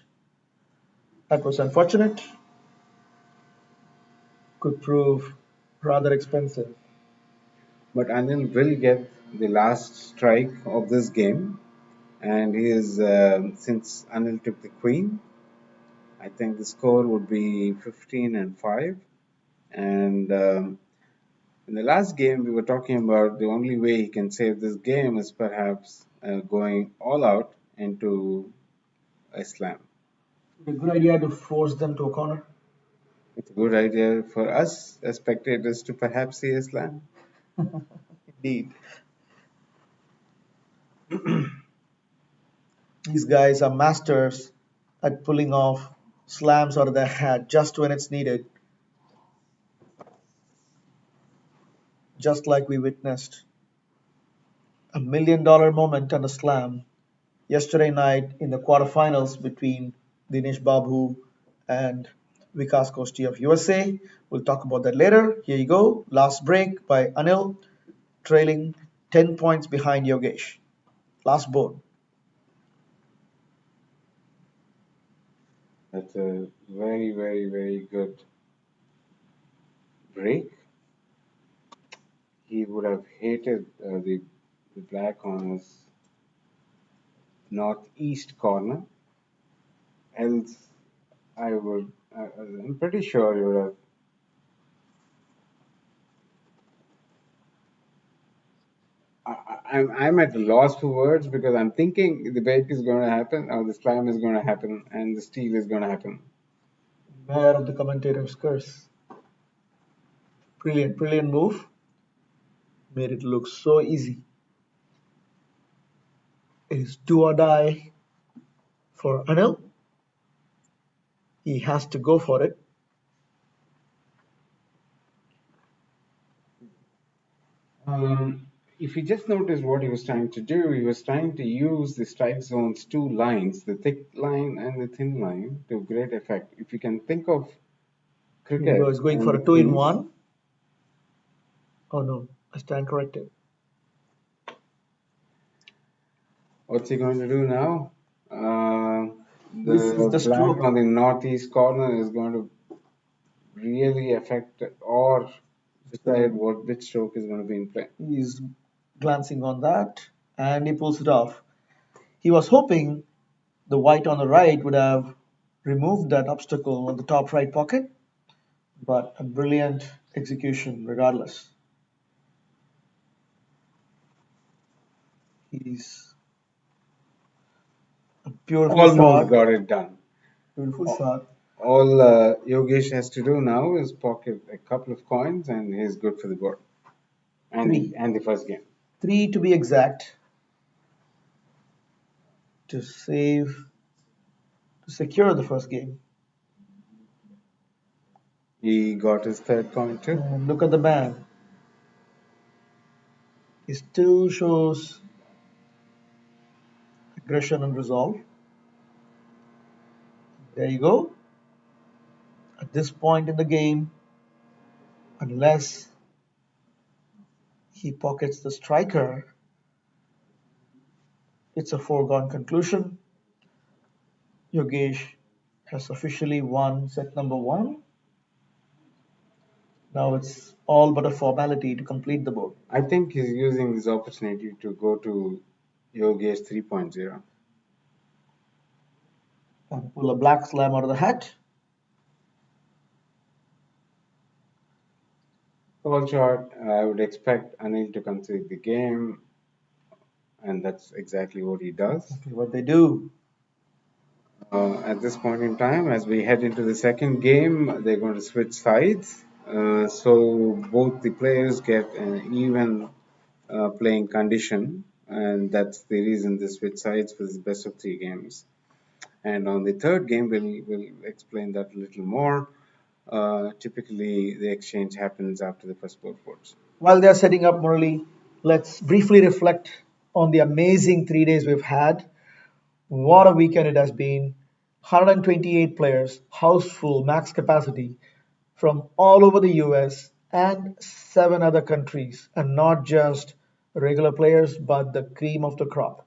That was unfortunate. Could prove rather expensive. But Anil will get the last strike of this game, and he is since Anil took the queen, I think the score would be 15 and 5. And in the last game, we were talking about the only way he can save this game is perhaps going all out into a slam. A good idea to force them to a corner. It's a good idea for us as spectators to perhaps see a slam. Indeed. These guys are masters at pulling off slams out of their hat just when it's needed, just like we witnessed $1 million moment on a slam yesterday night in the quarterfinals between Dinesh Babu and Vikas Kosti of USA. We'll talk about that later. Here you go. Last break by Anil, trailing 10 points behind Yogesh. Last board. That's a very, very, very good break. He would have hated the black on his northeast corner. Else, I'm pretty sure he would have. I'm at a loss for words because I'm thinking the break is going to happen, or the slam is going to happen, and the steal is going to happen. Beware of the commentator's curse. Brilliant, brilliant move. Made it look so easy. It is do or die for Anil. He has to go for it. If you just notice what he was trying to do, he was trying to use the strike zone's two lines, the thick line and the thin line, to great effect. If you can think of Here he cricket goes going and for the a two in crease, one. Oh no, I stand corrected. what's he going to do now? This is The the black stroke. on the northeast corner is going to really affect or decide which stroke is going to be in play. He's glancing on that and he pulls it off. He was hoping the white on the right would have removed that obstacle on the top right pocket, but a brilliant execution regardless. He's a beautiful Almost shot. got it done. Beautiful shot. All Yogesh has to do now is pocket a couple of coins and he's good for the board Three. and the first game. Three to be exact to save, to secure the first game. He got his third coin too. And look at the man. He still shows aggression and resolve. There you go. At this point in the game, unless he pockets the striker, it's a foregone conclusion. Yogesh has officially won set number one. Now it's all but a formality to complete the board. I think he's using this opportunity to go to Yogesh 3.0. And pull a black slam out of the hat. Call shot, I would expect Anil to concede the game, and that's exactly what he does. Okay, what they do. At this point in time, as we head into the second game, they're going to switch sides. So both the players get an even playing condition, and that's the reason they switch sides for this best of three games. And on the third game, we'll explain that a little more. Typically, the exchange happens after the first ball ports. While they're setting up, Murali, let's briefly reflect on the amazing 3 days we've had. What a weekend it has been. 128 players, house full, max capacity from all over the US and 7 other countries, and not just regular players, but the cream of the crop.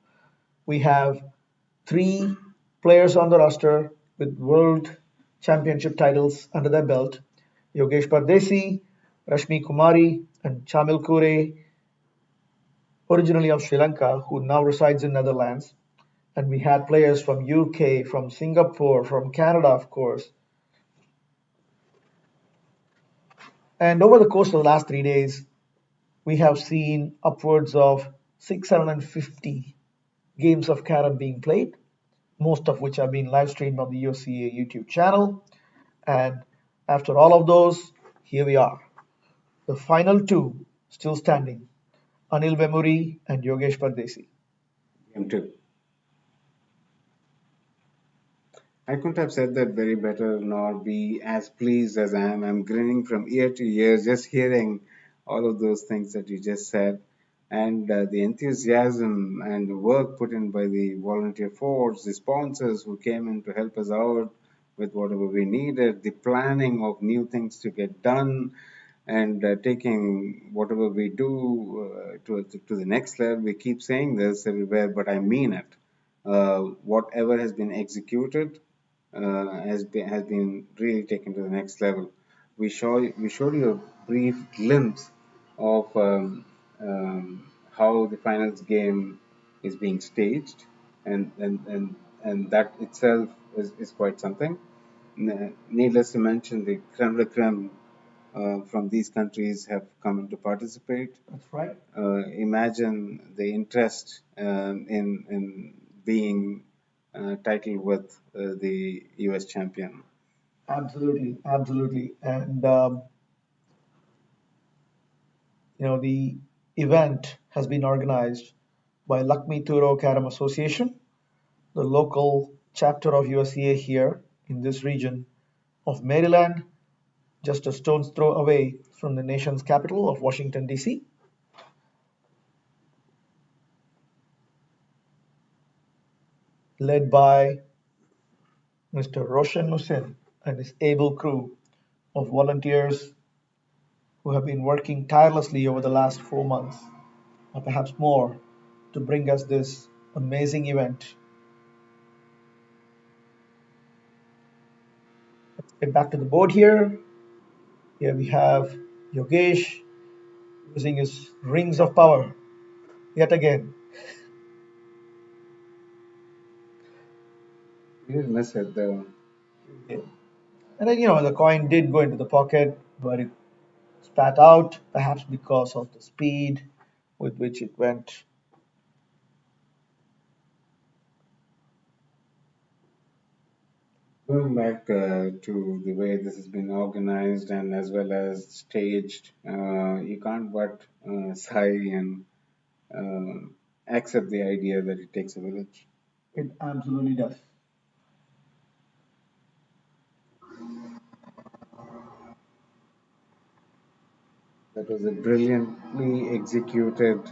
We have 3 players on the roster with world championship titles under their belt: Yogesh Pardeshi, Rashmi Kumari, and Chamil Kure, originally of Sri Lanka, who now resides in Netherlands. And we had players from UK, from Singapore, from Canada, of course. And over the course of the last 3 days, we have seen upwards of 650 games of Carrom being played, most of which have been live streamed on the USCA YouTube channel. And after all of those, here we are. The final two still standing: Anil Vemuri and Yogesh Pardeshi. Game two. I couldn't have said that very better, nor be as pleased as I am. I'm grinning from ear to ear just hearing all of those things that you just said. And the enthusiasm and the work put in by the volunteer force, the sponsors who came in to help us out with whatever we needed, the planning of new things to get done, and taking whatever we do to the next level. We keep saying this everywhere, but I mean it. Whatever has been executed has been really taken to the next level. We showed you a brief glimpse of how the finals game is being staged, and that itself is quite something. Needless to mention, the creme de creme from these countries have come in to participate. That's right. Imagine the interest in being titled with the US champion. Absolutely, absolutely. And the event has been organized by Lakmi Turo Karam Association, the local chapter of USCA here in this region of Maryland, just a stone's throw away from the nation's capital of Washington, D.C., led by Mr. Roshan Hussain and his able crew of volunteers who have been working tirelessly over the last 4 months, or perhaps more, to bring us this amazing event. Let's get back to the board here. Here we have Yogesh using his rings of power yet again. We did miss it though. Okay. And then, the coin did go into the pocket, but it spat out, perhaps because of the speed with which it went. Going back to the way this has been organized and as well as staged, you can't but sigh and uh, accept the idea that it takes a village. It absolutely does. That was a brilliantly executed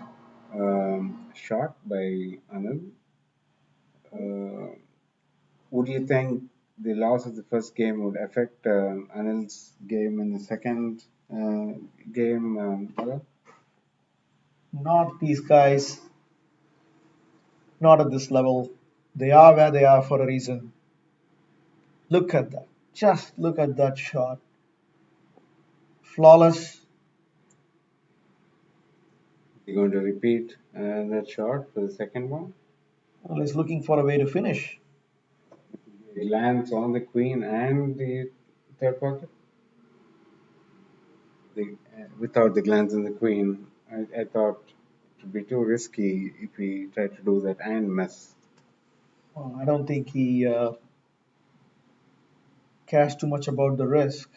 shot by Anil. Uh, would you think the loss of the first game would affect Anil's game in the second game? Bala? Not these guys, not at this level. They are where they are for a reason. Look at that. Just look at that shot. Flawless. You're going to repeat that shot for the second one? Well, he's looking for a way to finish. It lands on the queen and the third pocket. Without the glance on the queen, I thought it would be too risky if we tried to do that and miss. Well, I don't think he cares too much about the risk.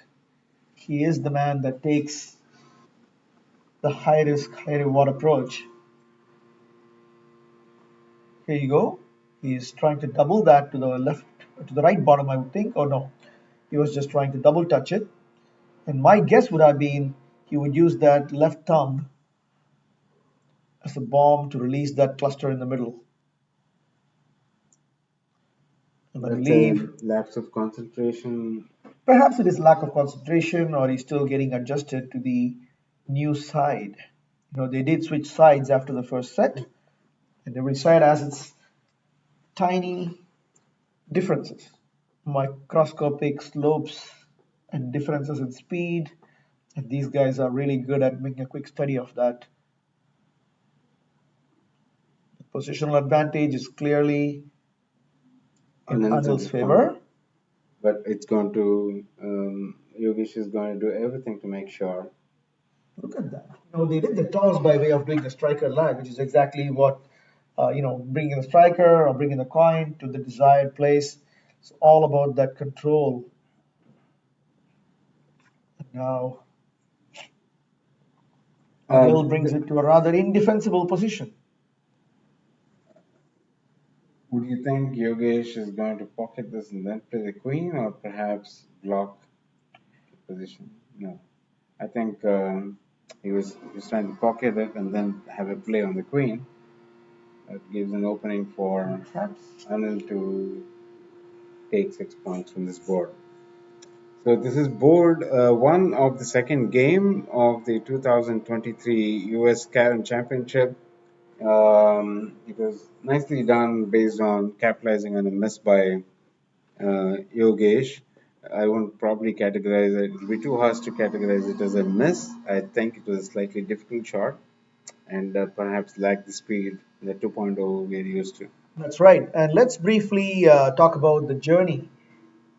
He is the man that takes the high risk, high reward approach. Here you go. He's trying to double that to the left to the right bottom, I would think, or no, he was just trying to double touch it. And my guess would have been he would use that left thumb as a bomb to release that cluster in the middle and then That's a leave. lapse of concentration. Perhaps it is lack of concentration or he's still getting adjusted to the new side. They did switch sides after the first set, and every side has its tiny differences, microscopic slopes and differences in speed. And these guys are really good at making a quick study of that. Positional advantage is clearly in Anil's at Anil's the front, favor. but it's going to Yogesh is going to do everything to make sure. Look at that. They did the toss by way of doing the striker lag, which is exactly what, bringing the striker or bringing the coin to the desired place. It's all about that control. Now, Anil brings The, it to a rather indefensible position. would you think Yogesh is going to pocket this and then play the queen, or perhaps block the position? No, I think he was trying to pocket it and then have a play on the queen. That gives an opening for Perhaps. Anil to take 6 points from this board. So this is board one of the second game of the 2023 U.S. Carrom Championship. It was nicely done based on capitalizing on a miss by Yogesh. I won't probably categorize it. It would be too harsh to categorize it as a miss. I think it was a slightly difficult shot and perhaps lacked the speed that 2.0 we're used to. That's right. And let's briefly talk about the journey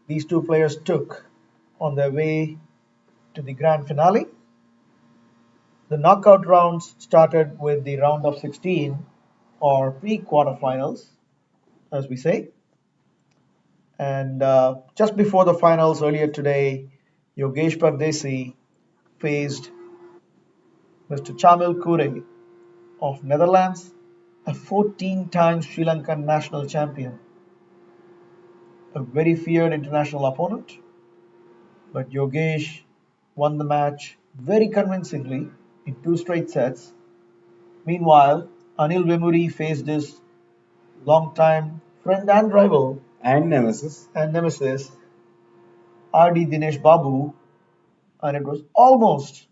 these two players took on their way to the grand finale. The knockout rounds started with the round of 16 or pre-quarterfinals, as we say. And just before the finals earlier today, Yogesh Pardeshi faced Mr. Chamil Kure of Netherlands, a 14-time Sri Lankan national champion, a very feared international opponent. But Yogesh won the match very convincingly in two straight sets. Meanwhile, Anil Vemuri faced his longtime friend and rival And Nemesis. and nemesis RD Dinesh Babu, and it was almost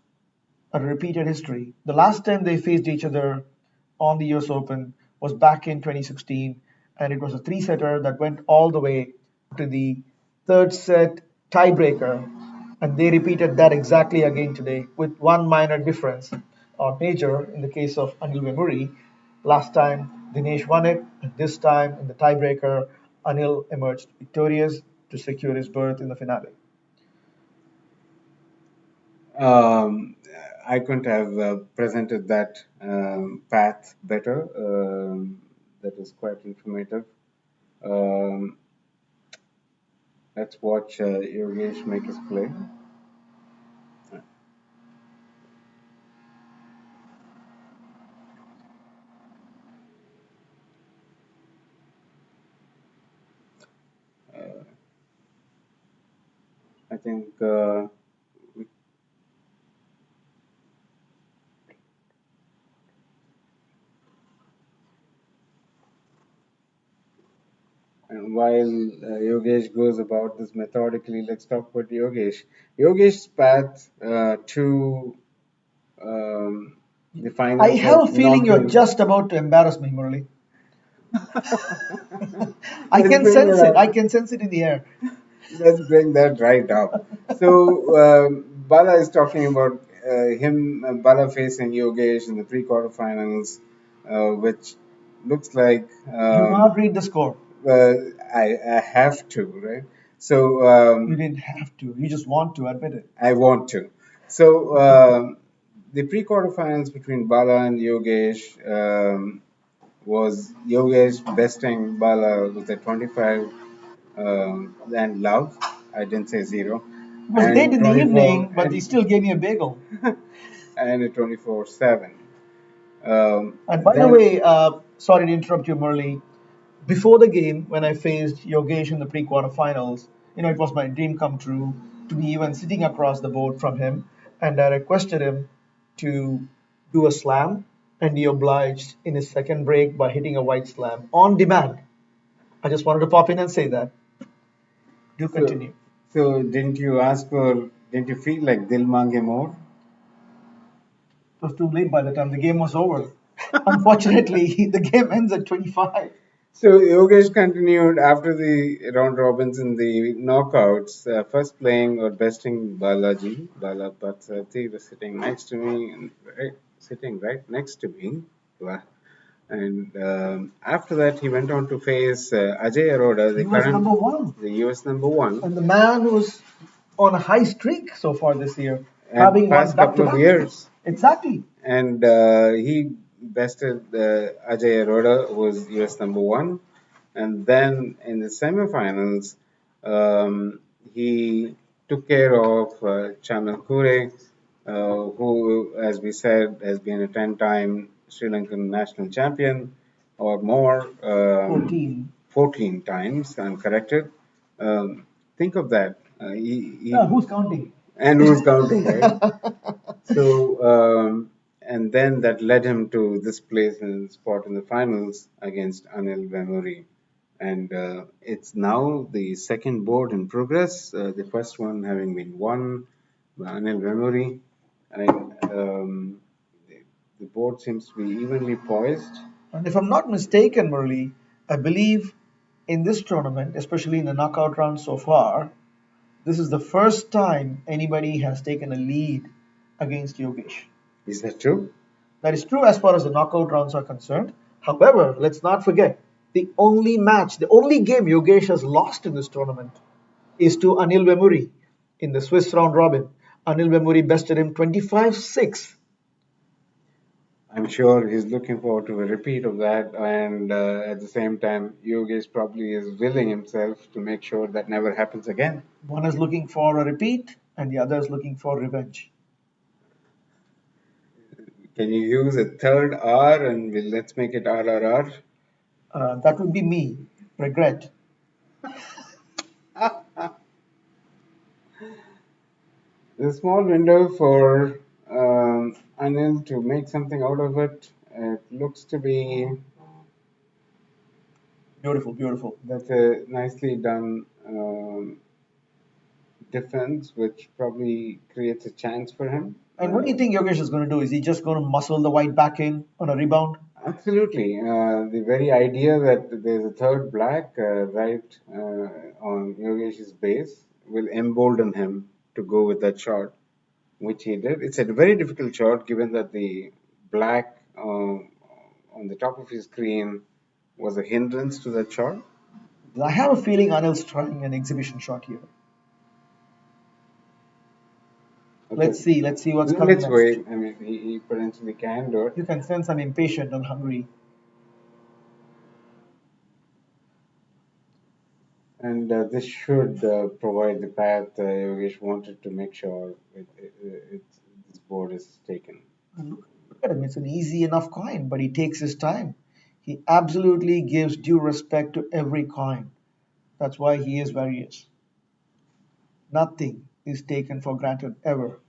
a repeated history. The last time they faced each other on the US Open was back in 2016, and it was a three-setter that went all the way to the third set tiebreaker. And they repeated that exactly again today with one minor difference, or major in the case of Anil Vemuri. Last time Dinesh won it, and this time in the tiebreaker, Anil emerged victorious to secure his berth in the finale. Um, I couldn't have presented that path better. That was quite informative. Um, let's watch Yogesh make his play. Uh, I think and while Yogesh goes about this methodically, let's talk about Yogesh. Yogesh's path to the I finals have a has feeling not you're been. just about to embarrass me, Murali. I Let's can bring sense it it. up. I can sense it in the air. Let's bring that right up. So Bala is talking about Bala facing Yogesh in the pre-quarterfinals, which looks like Do not read the score. uh, I have to, right? So You didn't have to. You just want to admit it. I want to. So the pre-quarterfinals between Bala and Yogesh was Yogesh besting Bala with a 25 and love. I didn't say zero. It was late And in the 24 evening, but he still gave me a bagel. and a 24/7. And by the Then way, sorry to interrupt you, Murli. Before the game, when I faced Yogesh in the pre-quarterfinals, it was my dream come true to be even sitting across the board from him, and I requested him to do a slam, and he obliged in his second break by hitting a white slam on demand. I just wanted to pop in and say that. Do So, continue. so didn't you feel like Dil Mange More? It was too late by the time the game was over. Unfortunately, the game ends at 25. So Yogesh continued after the round robins in the knockouts, first playing or besting Balaji. Bala Bhatsati was sitting next to me, and sitting right next to me. Wow. And after that, he went on to face Ajay Aroda, the US current, number one. the US number one, And the man who's on a high streak so far this year, and having won past back to couple of back. years. Exactly. And he bested Ajay Aroda, who was US number one. And then in the semifinals, um, he took care of Chaman Kure, who, as we said, has been a 10-time Sri Lankan national champion or more, 14. 14 times, I'm corrected. Think of that. Who's counting? And who's counting, right? So, and then that led him to this place and spot in the finals against Anil Vemuri. And it's now the second board in progress, the first one having been won by Anil Vemuri. And the board seems to be evenly poised. And if I'm not mistaken, Murli, I believe in this tournament, especially in the knockout round so far, this is the first time anybody has taken a lead against Yogesh. Is that true? That is true as far as the knockout rounds are concerned. However, let's not forget the only game Yogesh has lost in this tournament is to Anil Vemuri in the Swiss round robin. Anil Vemuri bested him 25-6. I'm sure he's looking forward to a repeat of that, and at the same time, Yogesh probably is willing himself to make sure that never happens again. One is looking for a repeat, and the other is looking for revenge. Can you use a third R and let's make it RRR? That would be me. Regret. There's a small window for Anil to make something out of it. It looks to be Beautiful, beautiful. that's a nicely done defense, which probably creates a chance for him. And what do you think Yogesh is going to do? Is he just going to muscle the white back in on a rebound? Absolutely. The very idea that there's a third black right on Yogesh's base will embolden him to go with that shot, which he did. It's a very difficult shot given that the black on the top of his screen was a hindrance to that shot. I have a feeling Anil's trying an exhibition shot here. Okay, Let's see what's coming let's next. wait. I mean, he potentially can do it. You can sense I'm impatient and hungry. And this should provide the path Yogesh wanted to make sure this board is taken. And look at him, it's an easy enough coin, but he takes his time. He absolutely gives due respect to every coin. That's why he is where he is. Nothing is taken for granted ever.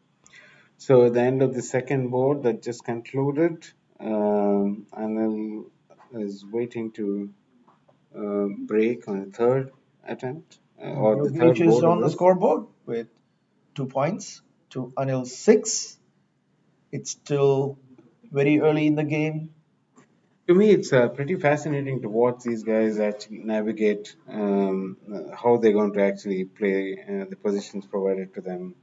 So at the end of the second board that just concluded, Anil is waiting to break on the third attempt And or the Yogesh third is board of on the this. scoreboard with 2 points to Anil's 6. It's still very early in the game. To me, it's pretty fascinating to watch these guys actually navigate how they're going to actually play the positions provided to them,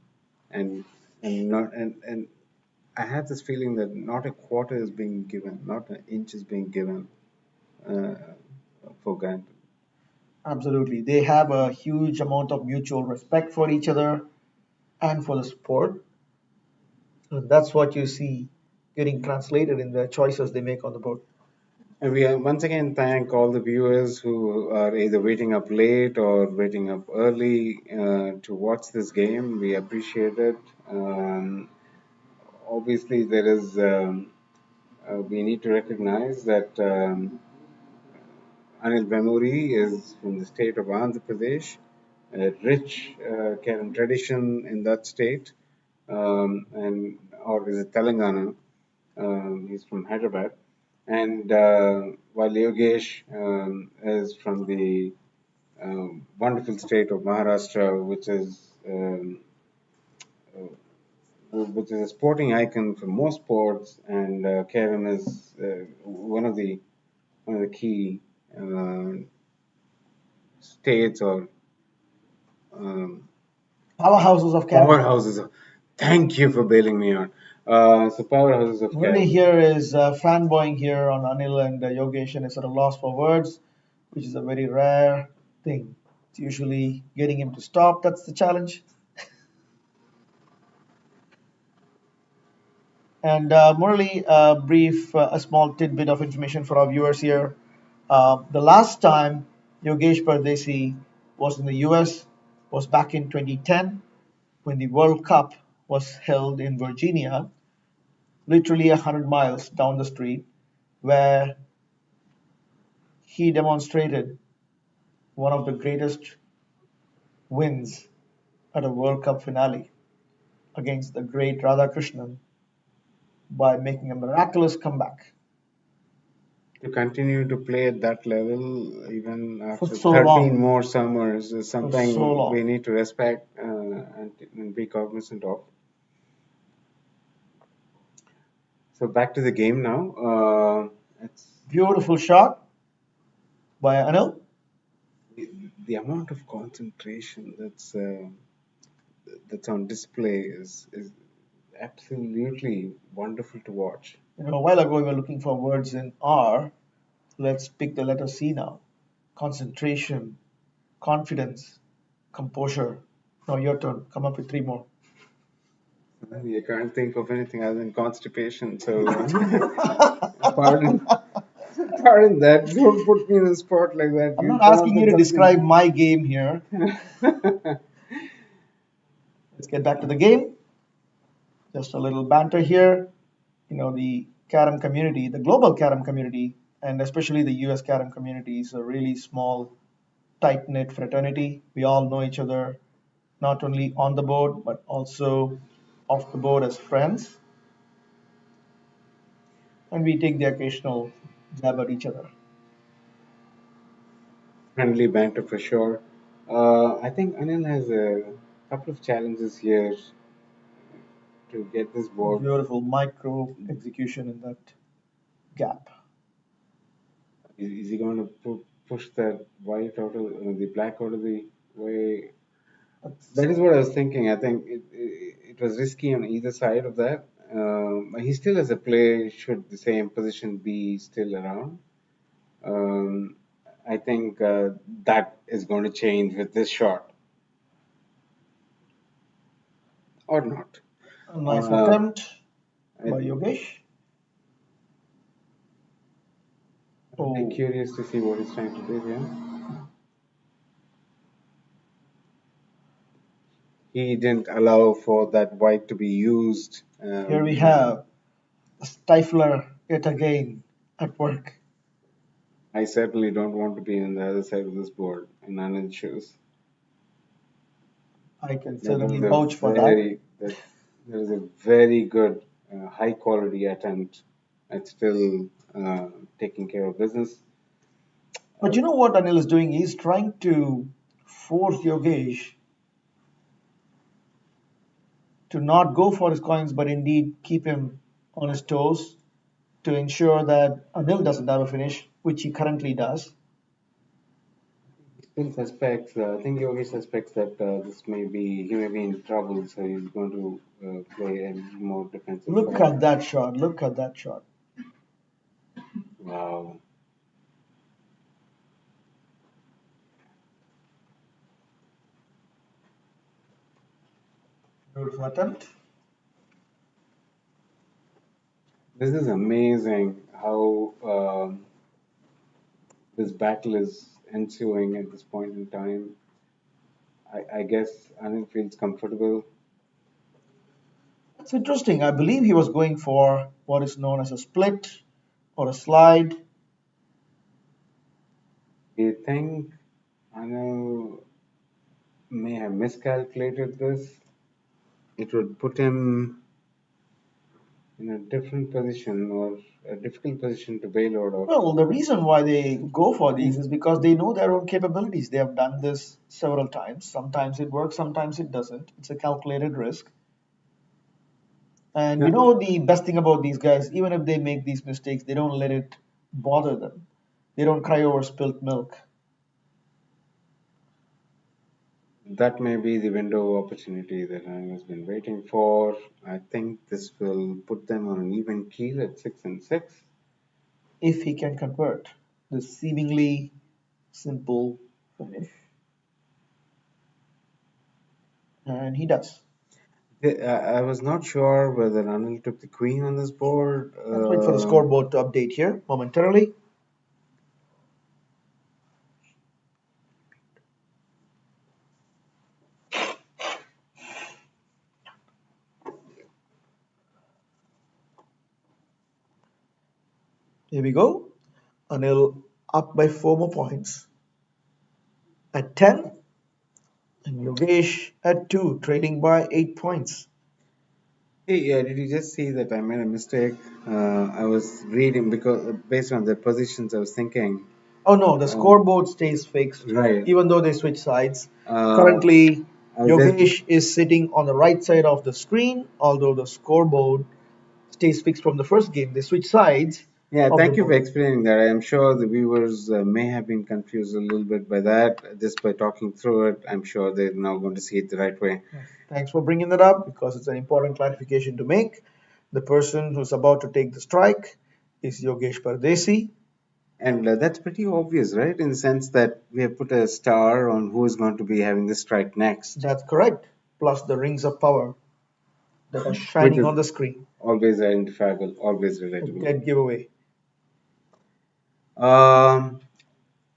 and and I have this feeling that not a quarter is being given, not an inch is being given uh, for granted. Absolutely. They have a huge amount of mutual respect for each other and for the sport. And that's what you see getting translated in the choices they make on the board. And we once again thank all the viewers who are either waiting up late or waiting up early to watch this game. We appreciate it. Obviously, there is. We need to recognize that Anil Vemuri is from the state of Andhra Pradesh, a rich Kerala tradition in that state, and or is it Telangana? He's from Hyderabad, and while Yogesh is from the wonderful state of Maharashtra, which is a sporting icon for most sports, and Kerala is one of the key uh, states or um, Powerhouses of Carrom. powerhouses. Thank you for bailing me out. So powerhouses of Murli Kerala. here is fanboying here on Anil and Yogesh and is at a loss for words, which is a very rare thing. It's usually getting him to stop. That's the challenge. And Murli, a small tidbit of information for our viewers here. The last time Yogesh Pardeshi was in the US was back in 2010 when the World Cup was held in Virginia, literally 100 miles down the street, where he demonstrated one of the greatest wins at a World Cup finale against the great Radhakrishnan by making a miraculous comeback To continue to play at that level, even for after so 13 long. more summers, is For so something we long. need to respect and be cognizant of. So back to the game now. It's Beautiful shot by Anil. the amount of concentration that's on display is absolutely wonderful to watch. A while ago we were looking for words in R. Let's pick the letter C now. Concentration, confidence, composure. Now your turn. Come up with three more. You can't think of anything other than constipation. So pardon, pardon that. Don't put me in a spot like that. I'm You not come up asking you with to describe something. my game here. Let's get back to the game. Just a little banter here. The Carrom community, the global Carrom community, and especially the US Carrom community is a really small, tight knit fraternity. We all know each other, not only on the board, but also off the board as friends. And we take the occasional jab at each other. Friendly banter for sure. I think Anil has a couple of challenges here to get this board. Beautiful micro execution in that gap. Is he going to push that white out of the black out of the way? That's, That is what I was thinking. I think it was risky on either side of that. He still has a play should the same position be still around. Um, I think that is going to change with this shot or not. a nice Uh, attempt I, by Yogesh. I'd be Oh, curious to see what he's trying to do here. He didn't allow for that white to be used. here we have a stifler yet again at work. I certainly don't want to be on the other side of this board in Anand's shoes. I can That certainly was a vouch for that. very that was a very good, high quality attempt at still taking care of business. But you know what Anil is doing? He's trying to force Yogesh to not go for his coins, but indeed keep him on his toes to ensure that Anil doesn't have a finish, which he currently does. He still suspects. I think Yogi suspects that he may be in trouble, so he's going to play a more defensive Look style. at that shot. Look at that shot. Wow. Beautiful attempt. This is amazing how this battle is ensuing at this point in time. I guess Anil feels comfortable. It's interesting. I believe he was going for what is known as a split or a slide. you think Anil may have miscalculated this? It would put him in a different position or a difficult position to bail out of. Well, the reason why they go for these is because they know their own capabilities. They have done this several times. Sometimes it works, sometimes it doesn't. It's a calculated risk. And Yeah, you know the best thing about these guys, even if they make these mistakes, they don't let it bother them. They don't cry over spilt milk. that may be the window of opportunity that I has been waiting for. I think this will put them on an even keel at 6-6. If he can convert this seemingly simple finish. And he does. I was not sure whether Anil took the queen on this board. Let's wait for the scoreboard to update here momentarily. Here we go. Anil up by 4 more points at 10, and Yogesh at 2, trading by 8 points. Hey, did you just see that I made a mistake? I was reading because based on the positions, I was thinking. Oh no, the Um, scoreboard stays fixed right. even though they switch sides. Uh, Currently, I was just Yogesh is sitting on the right side of the screen, although the scoreboard stays fixed from the first game. They switch sides yeah. of the Thank you for board. explaining that. I am sure the viewers may have been confused a little bit by that. Just by talking through it, I'm sure they're now going to see it the right way. Yes. Thanks for bringing that up because it's an important clarification to make. The person who's about to take the strike is Yogesh Pardeshi. And that's pretty obvious, right? In the sense that we have put a star on who is going to be having the strike next, That's correct. Plus the rings of power that are which shining is on the screen. always identifiable, always A relatable. dead giveaway. Um,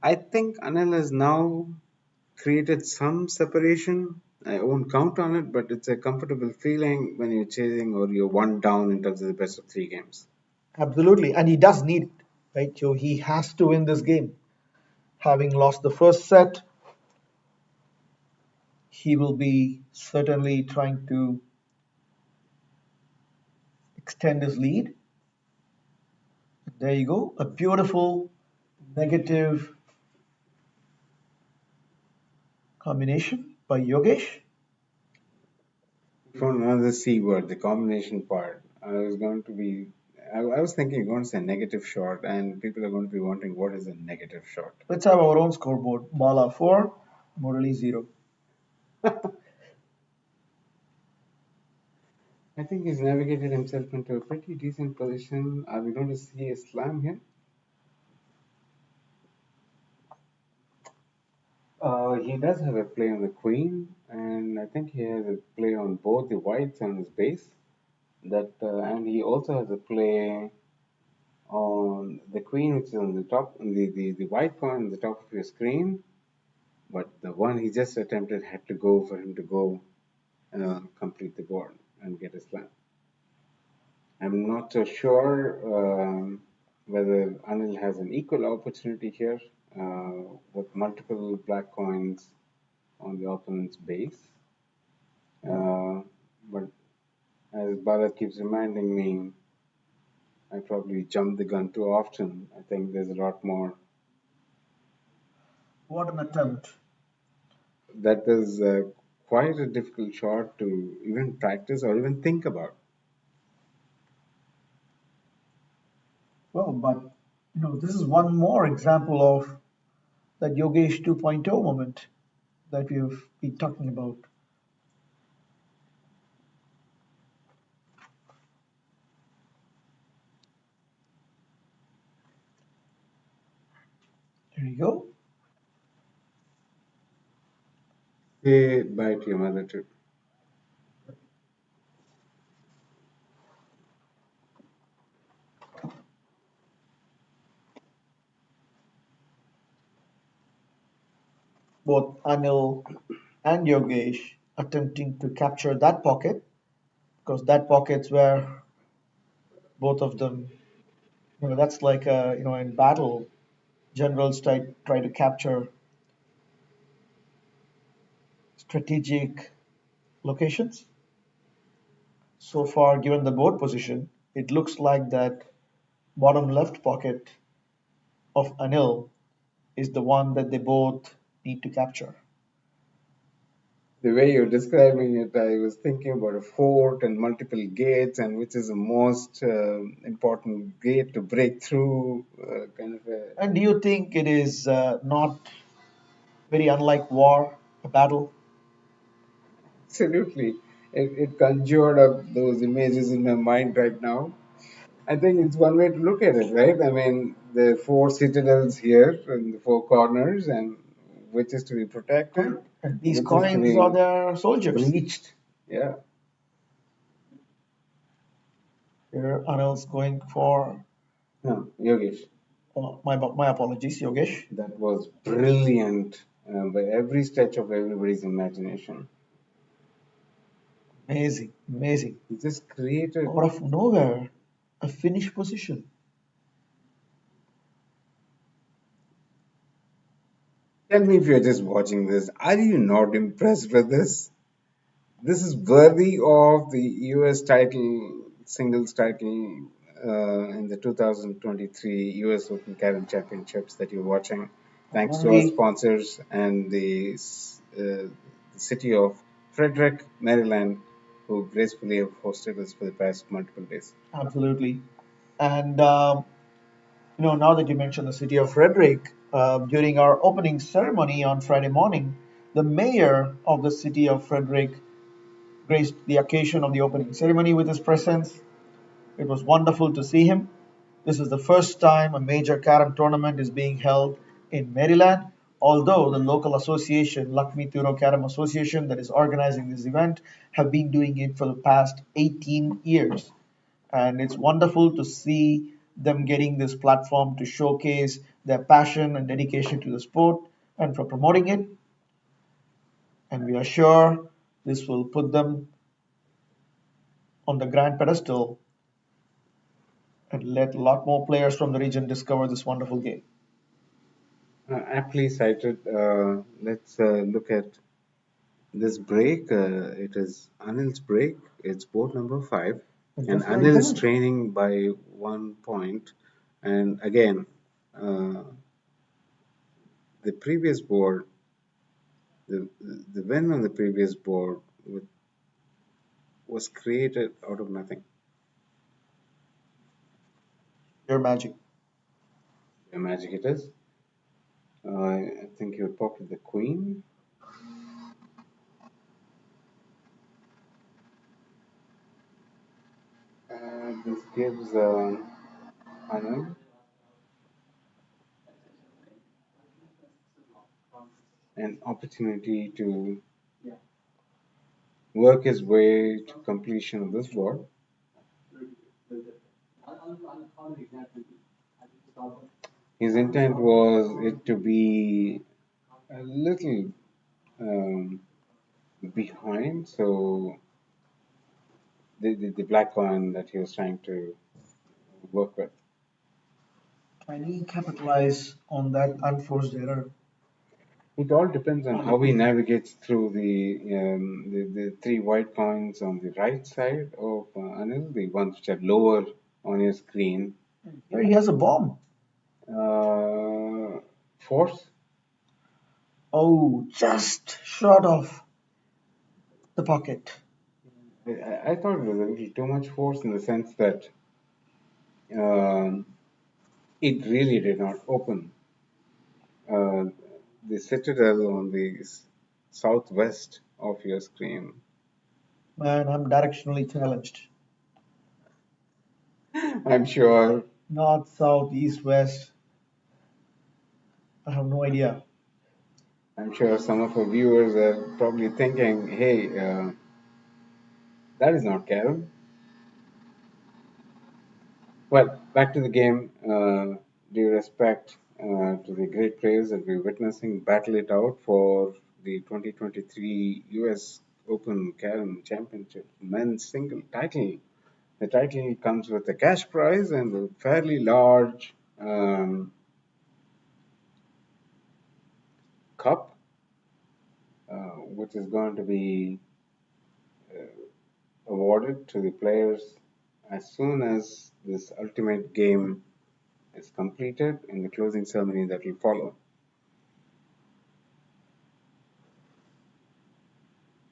I think Anil has now created some separation. I won't count on it, but it's a comfortable feeling when you're chasing or you're one down in terms of the best of three games. Absolutely. And he does need it, right? So he has to win this game. Having lost the first set, he will be certainly trying to extend his lead. There you go. A beautiful negative combination by Yogesh. For another C word, the combination part, I was going to be. I was thinking you're going to say negative shot, and people are going to be wondering what is a negative shot. Let's have our own scoreboard. Bala 4, Murali 0. I think he's navigated himself into a pretty decent position. Are we going to see a slam here? He does have a play on the queen, and I think he has a play on both the whites and his base. And he also has a play on the queen, which is on the top, the white pawn on the top of your screen. But the one he just attempted had to go for him to go complete the board and get a slam. I'm not so sure whether Anil has an equal opportunity here with multiple black coins on the opponent's base. Uh, but as Bharat keeps reminding me, I probably jumped the gun too often. I think there's a lot more. What an attempt. That is quite a difficult shot to even practice or even think about. Well, but this is one more example of that Yogesh 2.0 moment that we've been talking about. There you go. Say bye to your mother too. Both Anil and Yogesh attempting to capture that pocket because that pocket's where both of them, that's like in battle. Generals try to capture strategic locations. So far, given the board position, it looks like that bottom left pocket of Anil is the one that they both need to capture. The way you're describing it, I was thinking about a fort and multiple gates, and which is the most important gate to break through, kind of a. And do you think it is not very unlike war, a battle? Absolutely. It conjured up those images in my mind right now. I think it's one way to look at it, right? I mean, the four citadels here in the four corners, and which is to be protected, Correct. And these which is to coins are be their soldiers. breached. Yeah. Here, Anil's going for Yogesh, my apologies, Yogesh. that was brilliant by every stretch of everybody's imagination. Amazing, amazing. He just created. Out of nowhere, a finish position. Tell me if you're just watching this, are you not impressed with this? This is worthy of the US title, singles title in the 2023 US Open Carrom Championships that you're watching, thanks to our I sponsors and the city of Frederick, Maryland, who gracefully have hosted us for the past multiple days. absolutely. And now that you mentioned the city of Frederick, during our opening ceremony on Friday morning, the mayor of the city of Frederick graced the occasion of the opening ceremony with his presence. It was wonderful to see him. This is the first time a major carom tournament is being held in Maryland, although the local association, Lakshmi Turo Carom Association, that is organizing this event, have been doing it for the past 18 years. And it's wonderful to see them getting this platform to showcase their passion and dedication to the sport and for promoting it. And we are sure this will put them on the grand pedestal and let a lot more players from the region discover this wonderful game. Aptly cited. Let's look at this break. It is Anil's break. It's board number 5, And and just like Anil is that, trailing by 1 point. And again, uh, the previous board, the win on the previous board was created out of nothing. your magic. The magic it is. I think you popped the queen. This gives Anil an opportunity to work his way to completion of this board. His intent was it to be a little um, behind, so the black coin that he was trying to work with. Can he capitalize on that unforced error? It all depends on how he navigates through the three white coins on the right side of Anil, the ones which are lower on your screen. Here he has a bomb. Uh, Force. Oh, just short of the pocket. I thought it was a little too much force in the sense that um, it really did not open. Uh, the citadel on the southwest of your screen. Man, I'm directionally challenged. I'm sure. North, south, east, west. I have no idea. I'm sure some of our viewers are probably thinking, "Hey, that is not Carrom." Well, back to the game. Due respect to the great players that we're witnessing battle it out for the 2023 US Open Carrom Championship men's single title. The title comes with a cash prize and a fairly large cup, which is going to be awarded to the players as soon as this ultimate game is completed in the closing ceremony that will follow.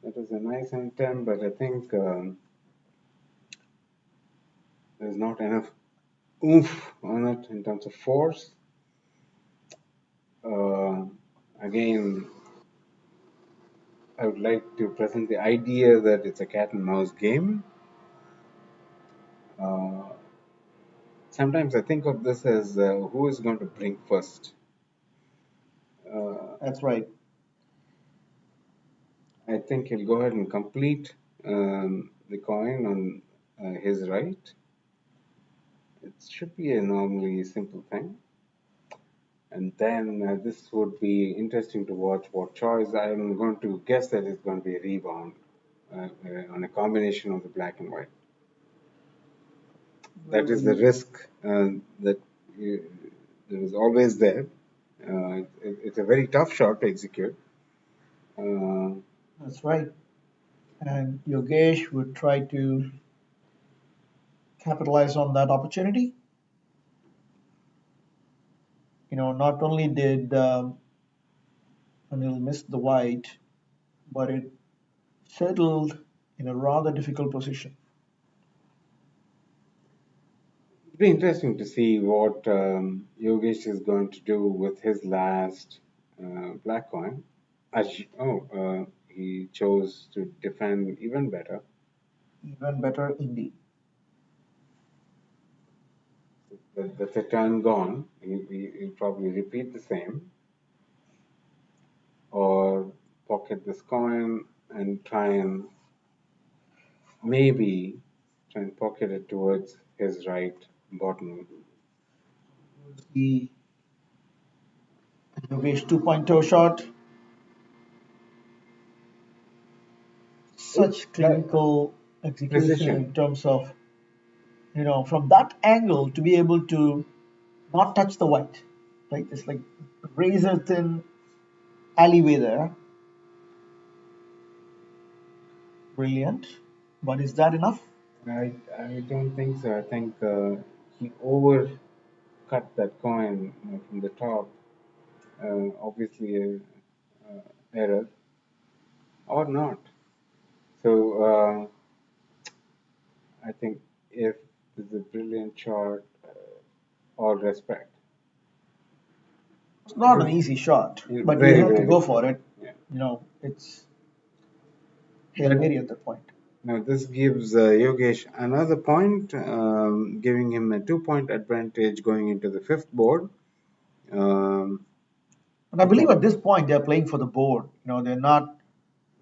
That is a nice item, but I think there's not enough oomph on it in terms of force. Uh, Again, I would like to present the idea that it's a cat and mouse game. Uh, Sometimes I think of this as who is going to blink first. That's right. I think he'll go ahead and complete the coin on his right. It should be a normally simple thing. And then this would be interesting to watch what choice. I'm going to guess that it's going to be a rebound on a combination of the black and white. That is the risk that you, that is always there. It's a very tough shot to execute. Uh, That's right. And Yogesh would try to capitalize on that opportunity. Not only did Anil miss the white, but it settled in a rather difficult position. It'd be interesting to see what Yogesh is going to do with his last black coin. He chose to defend even better. Even better indeed. That's a turn gone. He'll probably repeat the same or pocket this coin and maybe try and pocket it towards his right bottom. The Yogesh 2.0 shot, It's such clinical execution precision. in terms of, from that angle to be able to not touch the white, right? It's like razor thin alleyway there. Brilliant. But is that enough? I don't think so. I think he overcut that coin from the top. Obviously, error or not. So I think if it's a brilliant shot, all respect. It's not an easy shot, but you Very, have to very go difficult. for it. Yeah. It's Hail But Mary at that point. now this gives Yogesh another point, giving him a 2 point advantage going into the fifth board. Um, And I I believe think at this point they're playing for the board. They're not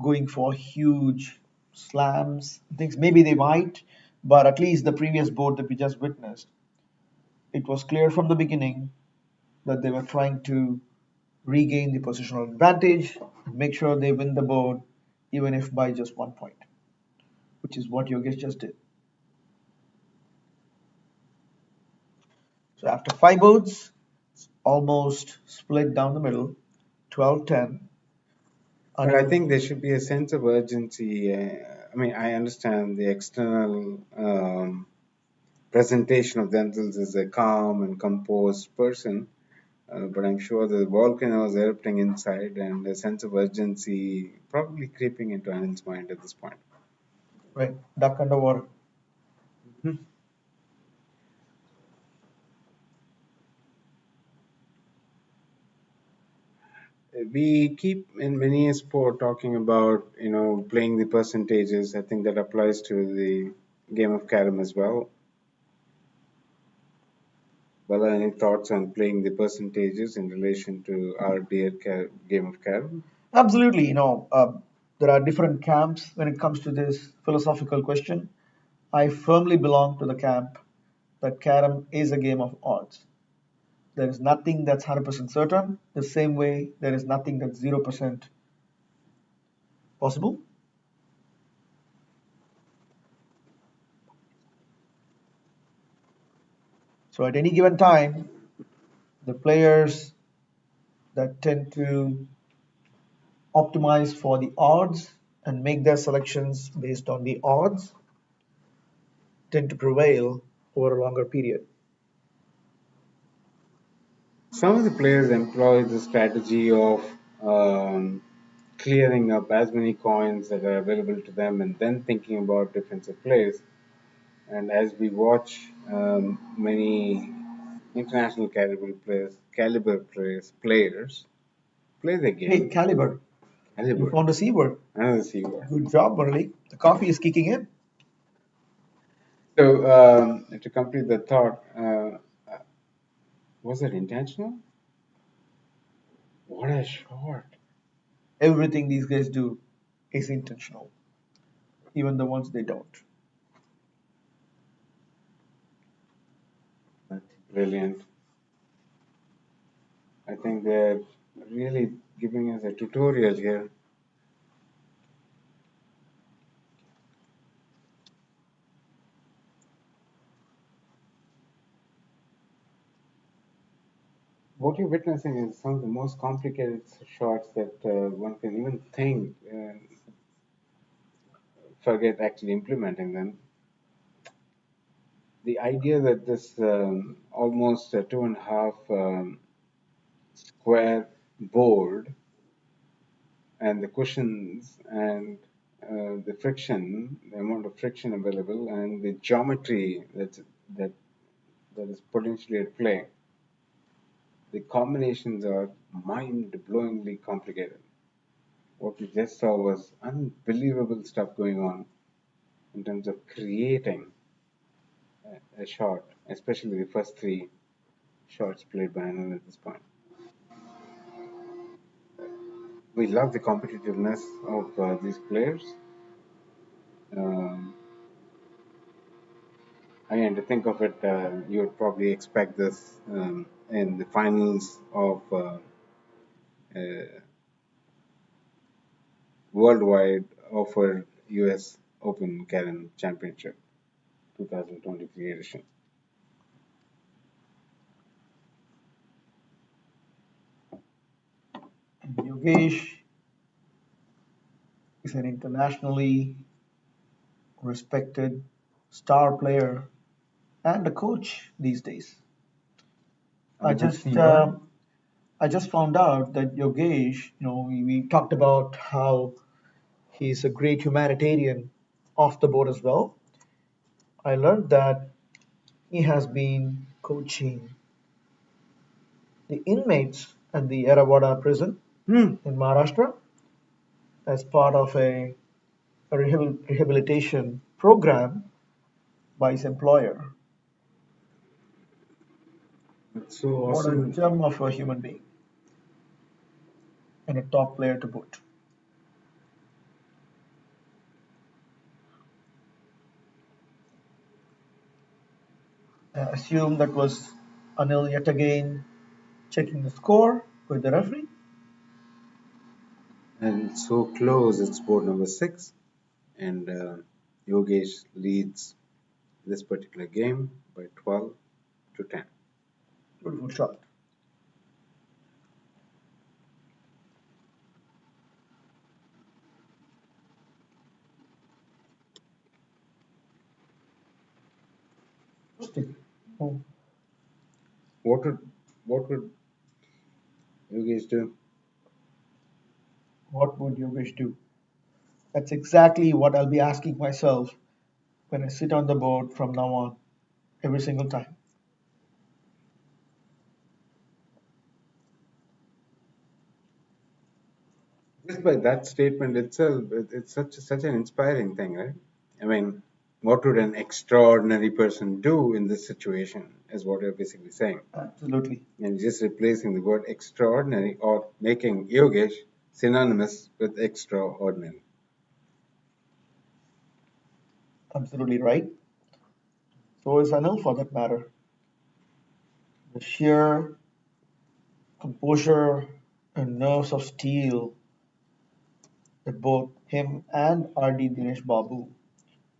going for huge slams. Things maybe they might, but at least the previous board that we just witnessed, it was clear from the beginning that they were trying to regain the positional advantage and make sure they win the board, even if by just 1 point, which is what Yogesh just did. So after five boards, almost split down the middle, 12-10. But I Anil, think there should be a sense of urgency. I mean, I understand the external presentation of themselves as a calm and composed person, but I'm sure the volcano is erupting inside and a sense of urgency probably creeping into Anil's mind at this point. right, duck underwater. Mhm. We keep in many a sport talking about, playing the percentages. I think that applies to the game of Carrom as well. Well, any thoughts on playing the percentages in relation to our dear game of Carrom? Absolutely, there are different camps when it comes to this philosophical question. I firmly belong to the camp that Carrom is a game of odds. There is nothing that's 100% certain, the same way there is nothing that's 0% possible. So at any given time, the players that tend to optimize for the odds and make their selections based on the odds tend to prevail over a longer period. Some of the players employ the strategy of um, clearing up as many coins that are available to them and then thinking about defensive plays. And as we watch many international caliber players play the Hey, game, Caliber, you caliber, found a C word. another C word. Good job, Murali. The coffee is kicking in. So to complete the thought, was it intentional? What a shot! Everything these guys do is intentional, even the ones they don't. That's brilliant. I think they're really giving us a tutorial here. What you're witnessing is some of the most complicated shots that one can even think, forget actually implementing them. The idea that this almost two and a half square board and the cushions and the friction, the amount of friction available, and the geometry that that is potentially at play, the combinations are mind-blowingly complicated. What we just saw was unbelievable stuff going on in terms of creating a shot, especially the first three shots played by Anil at this point. We love the competitiveness of these players. Um, Again, to think of it, you would probably expect this in the finals of uh, worldwide offered US Open Carrom Championship 2023 edition. And Yogesh is an internationally respected star player and a coach these days. I Good just C word. I just found out that Yogesh, we talked about how he's a great humanitarian off the board as well. I learned that he has been coaching the inmates at the Eravada prison in Maharashtra as part of a rehabilitation program by his employer. It's so What a awesome. gem of a human being and a top player to boot. I assume that was Anil yet again checking the score with the referee. And so close, it's board number six. And Yogesh leads this particular game by 12 to 10. Beautiful shot. Interesting. Oh, What would what would Yogesh do? what would Yogesh do? That's exactly what I'll be asking myself when I sit on the board from now on, every single time. Just by that statement itself, it's such an inspiring thing, right? I mean, what would an extraordinary person do in this situation? Is what you're basically saying, Absolutely. and just replacing the word extraordinary or making Yogesh synonymous with extraordinary. Absolutely right. So is Anil for that matter. The sheer composure and nerves of steel that both him and RD Dinesh Babu,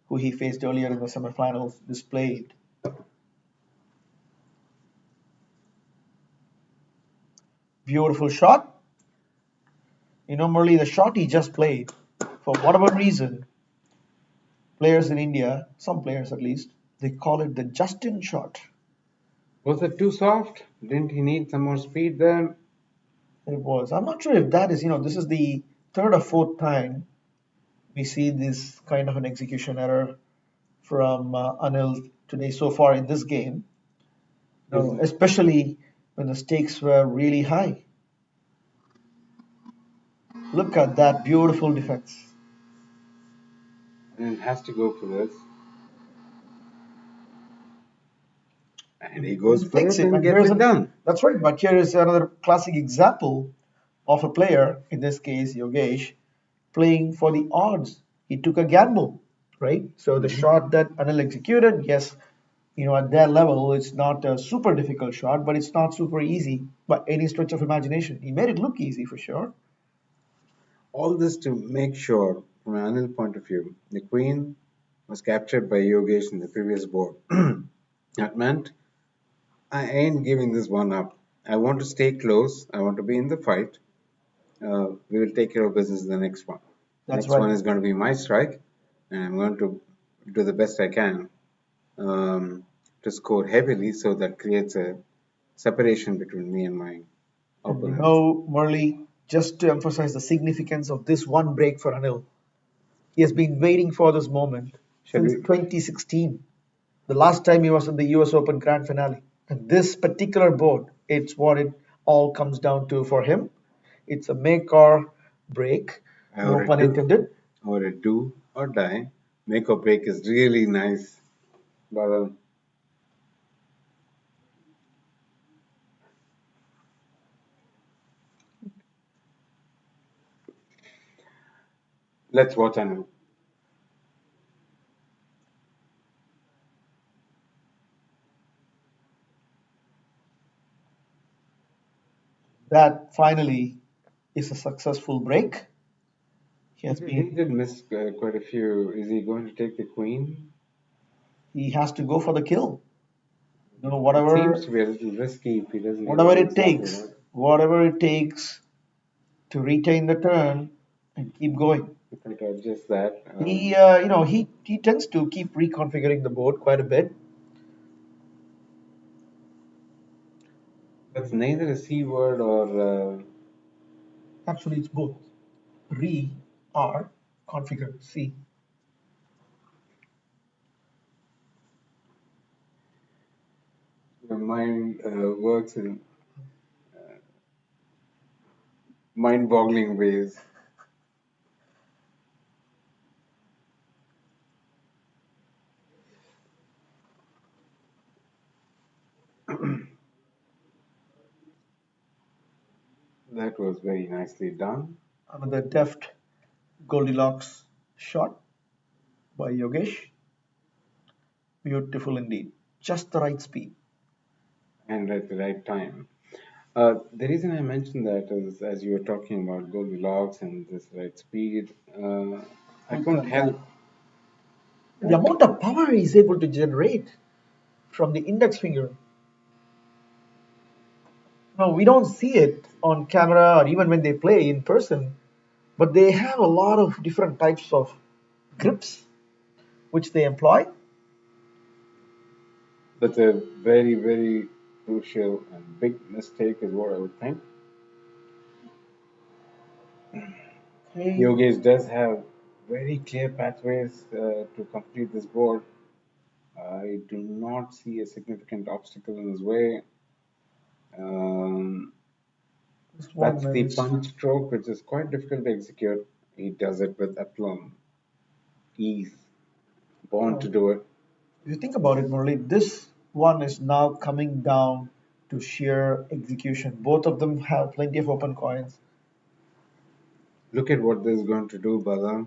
who he faced earlier in the semifinals, displayed. Beautiful shot. Murli, the shot he just played, for whatever reason, players in India, some players at least, they call it the Justin shot. Was it too soft? Didn't he need some more speed there? It was. I'm not sure if that is, this is the third or fourth time we see this kind of an execution error from Anil today so far in this game. Is Especially when the stakes were really high. Look at that beautiful defense. and has to go for this. And he goes He for takes it it, and and gets it done. that's right. But here is another classic example of a player, in this case Yogesh, playing for the odds. He took a gamble, right? So the Mhm. shot that Anil executed, yes, at their level, it's not a super difficult shot, but it's not super easy by any stretch of imagination. He made it look easy for sure. All this to make sure, from an Anil point of view, the queen was captured by Yogesh in the previous board. That meant I ain't giving this one up. I want to stay close. I want to be in the fight. We will take care of business in the next one. That's Next one right. is going to be my strike, and I'm going to do the best I can to score heavily so that creates a separation between me and my And opponents. Murli, just to emphasize the significance of this one break for Anil, he has been waiting for this moment Shall since we? 2016, the last time he was in the US Open Grand Finale. And this particular board, it's what it all comes down to for him. It's a make or break, no Or a pun do, intended. or a do or die. Make or break is really nice, but let's watch Anil. That finally is a successful break. He has He been, did miss quite a few. Is he going to take the queen? he has to go for the kill. It seems Whatever, to be a little risky if he doesn't get whatever it it exactly takes, right. whatever it takes to retain the turn and keep going. If I could adjust that, He tends to keep reconfiguring the board quite a bit. that's neither a C word or Actually, it's both. Re R configure C. your mind works in mind-boggling ways. That was very nicely done. Another deft Goldilocks shot by Yogesh. Beautiful indeed. Just the right speed. And at the right time. The reason I mentioned that is as you were talking about Goldilocks and this right speed, I Look couldn't at that. help The but amount of power he's able to generate from the index finger. No, we don't see it on camera or even when they play in person, but they have a lot of different types of grips which they employ. that's a very, very crucial and big mistake, is what I would think. Okay. Yogesh does have very clear pathways to complete this board. I do not see a significant obstacle in his way. Um, This that's one the is, punch stroke, which is quite difficult to execute. He does it with aplomb, ease, born to uh, do it. if you think about it, Murali, this one is now coming down to sheer execution. Both of them have plenty of open coins. Look at what this is going to do, Bala.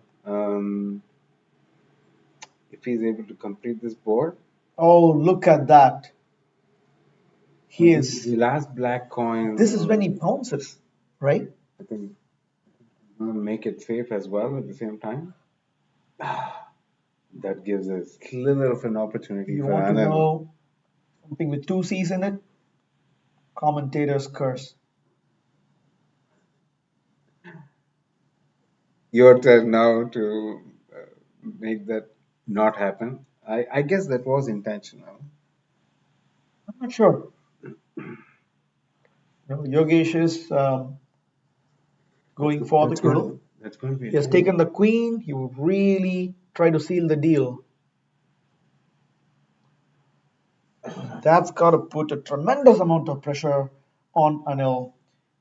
If he's able to complete this board, Oh, look at that. He the is, last black coin, this is when he pounces, right? I think, make it safe as well at the same time. That gives a slither of an opportunity You for want to Anil. know something with two C's in it? Commentator's curse. Your turn now to make that not happen. I guess that was intentional. I'm not sure. Yogesh is going for the kill. That's going to be a He has terrible. taken the queen. He would really try to seal the deal. That's got to put a tremendous amount of pressure on Anil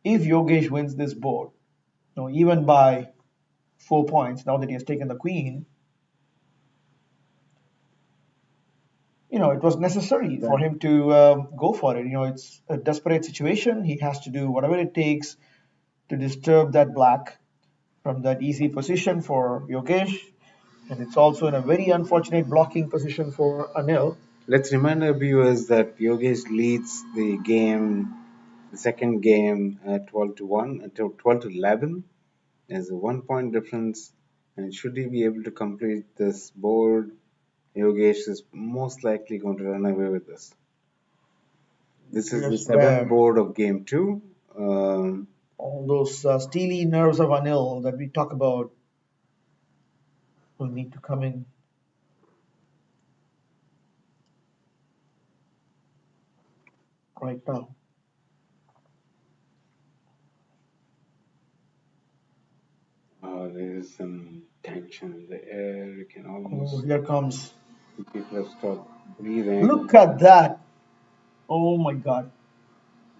if Yogesh wins this board. Even by 4 points, now that he has taken the queen, it was necessary for That him to go for it. It's a desperate situation. He has to do whatever it takes to disturb that black from that easy position for Yogesh. And it's also in a very unfortunate blocking position for Anil. let's remind our viewers that Yogesh leads the game, the second game, 12 to 1 until 12 to 11. There's a 1 point difference, and should he be able to complete this board, Yogesh is most likely going to run away with this. This is the Here's seventh where board of game two. all those steely nerves of Anil that we talk about will need to come in right now. There is some tension in the air. You can Oh, almost here comes. people have stopped breathing. Look at that. Oh my God.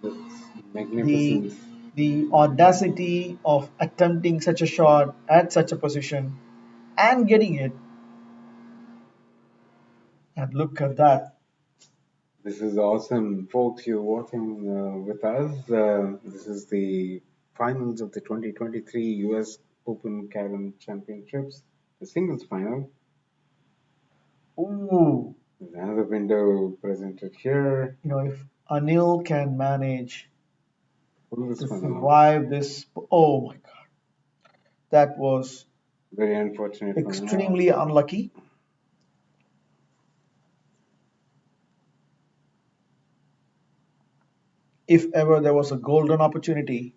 That's The magnificent. the audacity of attempting such a shot at such a position and getting it. And look at that. This is awesome, folks. You're watching with us. This is the finals of the 2023 U.S. Open Carrom Championships, the singles final. Ooh. There's another window presented here. If Anil can manage Pull this to one along. survive this, oh my God, that was Very unfortunate for now. extremely unlucky. If ever there was a golden opportunity,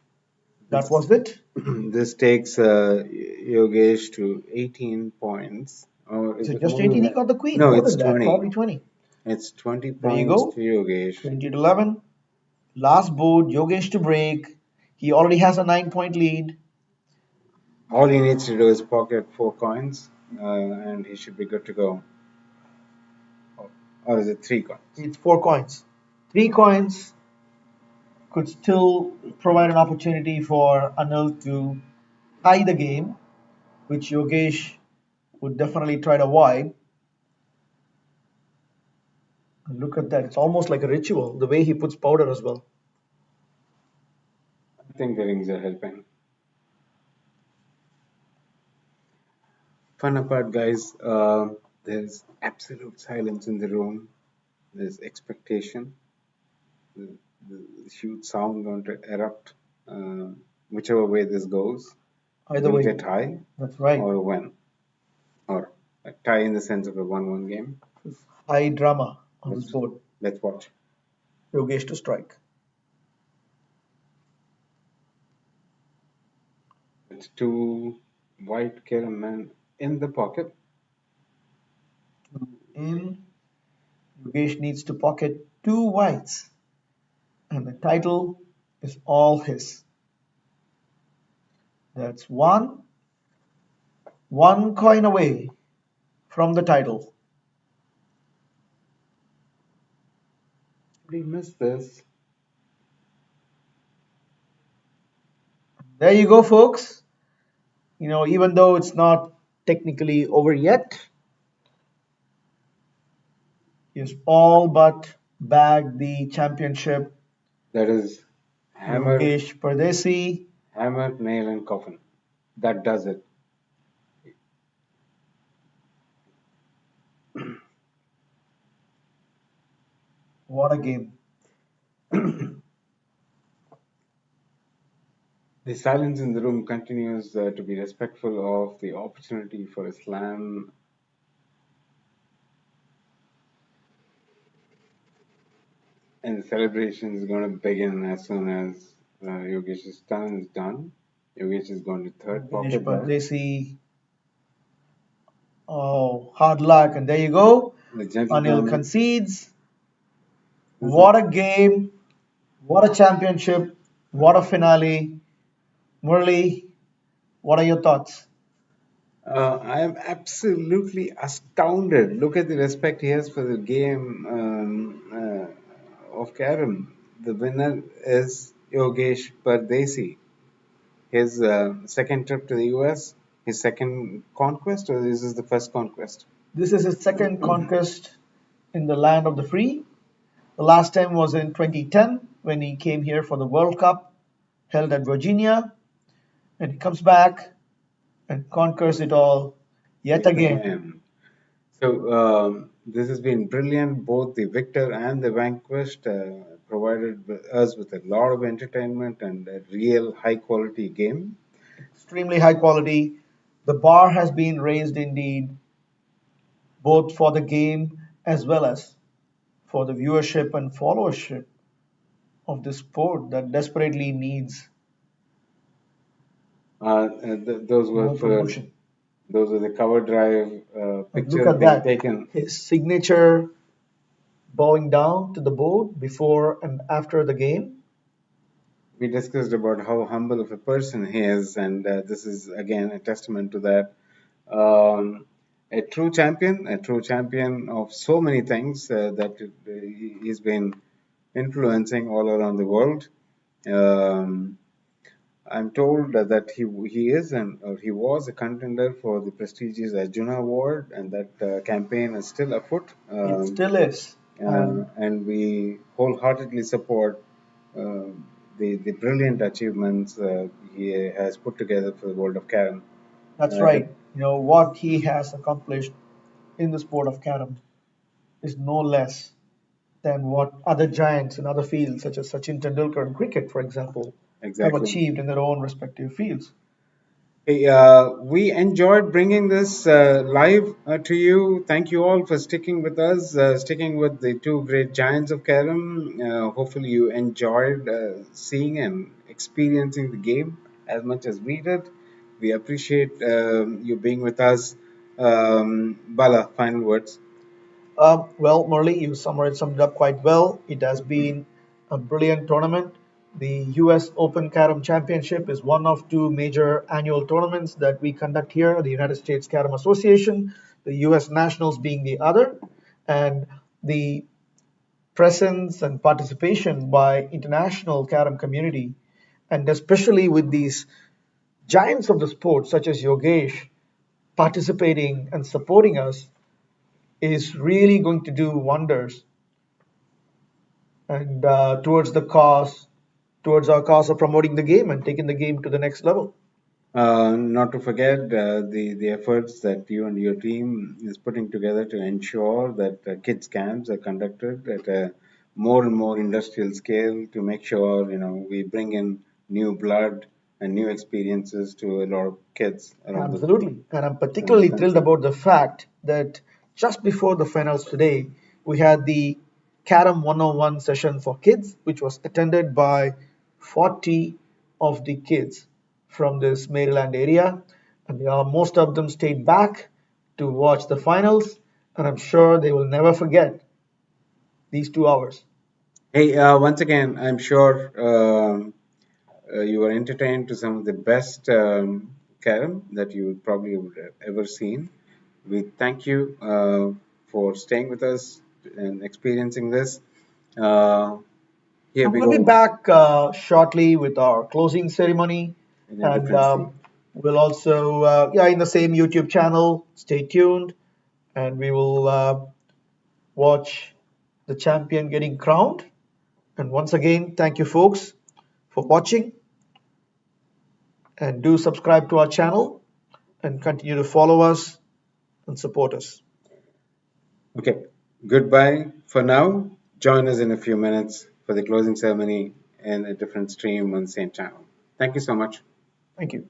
that This was it. this takes Yogesh to 18 points. Or Is is it it just more than 18? He that? got the queen. No, More it's than that, 20. probably 20. It's 20 There you points go. to Yogesh. 20 to 11. Last board, Yogesh to break. He already has a 9 point lead. All he needs to do is pocket 4 coins, and he should be good to go. Or is it 3 coins? It's 4 coins. 3 coins could still provide an opportunity for Anil to tie the game, which Yogesh would definitely try to avoid. And look at that. It's almost like a ritual, the way he puts powder as well. I think the rings are helping. Fun apart, guys. There's absolute silence in the room. There's expectation. The, the huge sound going to erupt. Whichever way this goes, Either will way, get high that's right. or when, or a tie in the sense of a 1-1 game. High drama on this Let's board. let's watch. Yogesh to strike. It's two white Kerem men in the pocket. In, Yogesh needs to pocket two whites, and the title is all his. That's one coin away from the title. We missed this. There you go, folks. Even though it's not technically over yet, he's all but bagged the championship. That is hammer, Yogesh Pardeshi. hammer, nail, and coffin. That does it. What a game. The silence in the room continues to be respectful of the opportunity for a slam, and the celebration is going to begin as soon as Yogesh's turn is done. Yogesh is going to third Yogesh pocket there. Pardeshi. Oh, hard luck. And there you go. The Anil gentleman. concedes. This is, What a game. What a championship. What a finale. Murli, what are your thoughts? I am absolutely astounded. Look at the respect he has for the game of Carrom. The winner is Yogesh Pardeshi. His second trip to the US, his second conquest, or this is the first conquest? This is his second conquest in the land of the free. The last time was in 2010 when he came here for the World Cup held at Virginia, and he comes back and conquers it all yet Yet again. again. So this has been brilliant. Both the victor and the vanquished provided us with a lot of entertainment and a real high quality game. Extremely high quality. The bar has been raised indeed, both for the game as well as for the viewership and followership of this sport that desperately needs Those were more for promotion. those were the cover drive And look pictures at being that. taken. His signature bowing down to the board before and after the game. We discussed about how humble of a person he is, and this is again a testament to that. A true champion of so many things that he's been influencing all around the world. Um, I'm told that he is and or he was a contender for the prestigious Arjuna Award, and that campaign is still afoot. It still is. And And we wholeheartedly support uh, the brilliant achievements he has put together for the world of Karen. that's Uh, right. What he has accomplished in the sport of carom is no less than what other giants in other fields, such as Sachin Tendulkar in cricket, for example, have exactly. achieved in their own respective fields. Hey, we enjoyed bringing this live to you. Thank you all for sticking with us, sticking with the two great giants of Kerem. Hopefully, you enjoyed seeing and experiencing the game as much as we did. We appreciate you being with us. Bala, final words. Well, Murli, you summed it up quite well. It has been a brilliant tournament. The US Open Carom Championship is one of two major annual tournaments that we conduct here, the United States Carom Association, the US Nationals being the other, and the presence and participation by international carom community, and especially with these giants of the sport such as Yogesh participating and supporting us is really going to do wonders and towards our cause of promoting the game and taking the game to the next level. Not to forget the efforts that you and your team is putting together to ensure that kids camps are conducted at a more and more industrial scale to make sure we bring in new blood and new experiences to a lot of kids Absolutely. And I'm around the particularly thrilled country. about the fact that just before the finals today, we had the Carom 101 session for kids, which was attended by 40 of the kids from this Maryland area. And most of them stayed back to watch the finals. And I'm sure they will never forget these 2 hours. Hey, once again, I'm sure you were entertained to some of the best carom that you probably would have ever seen. We thank you for staying with us and experiencing this. Uh, Here And we we'll be go back shortly with our closing ceremony. in a And different scene. we'll also, yeah, in the same YouTube channel. Stay tuned. And we will watch the champion getting crowned. And once again, thank you, folks, for watching. And do subscribe to our channel and continue to follow us and support us. Okay, goodbye for now. Join us in a few minutes for the closing ceremony in a different stream on the same channel. Thank you so much. Thank you.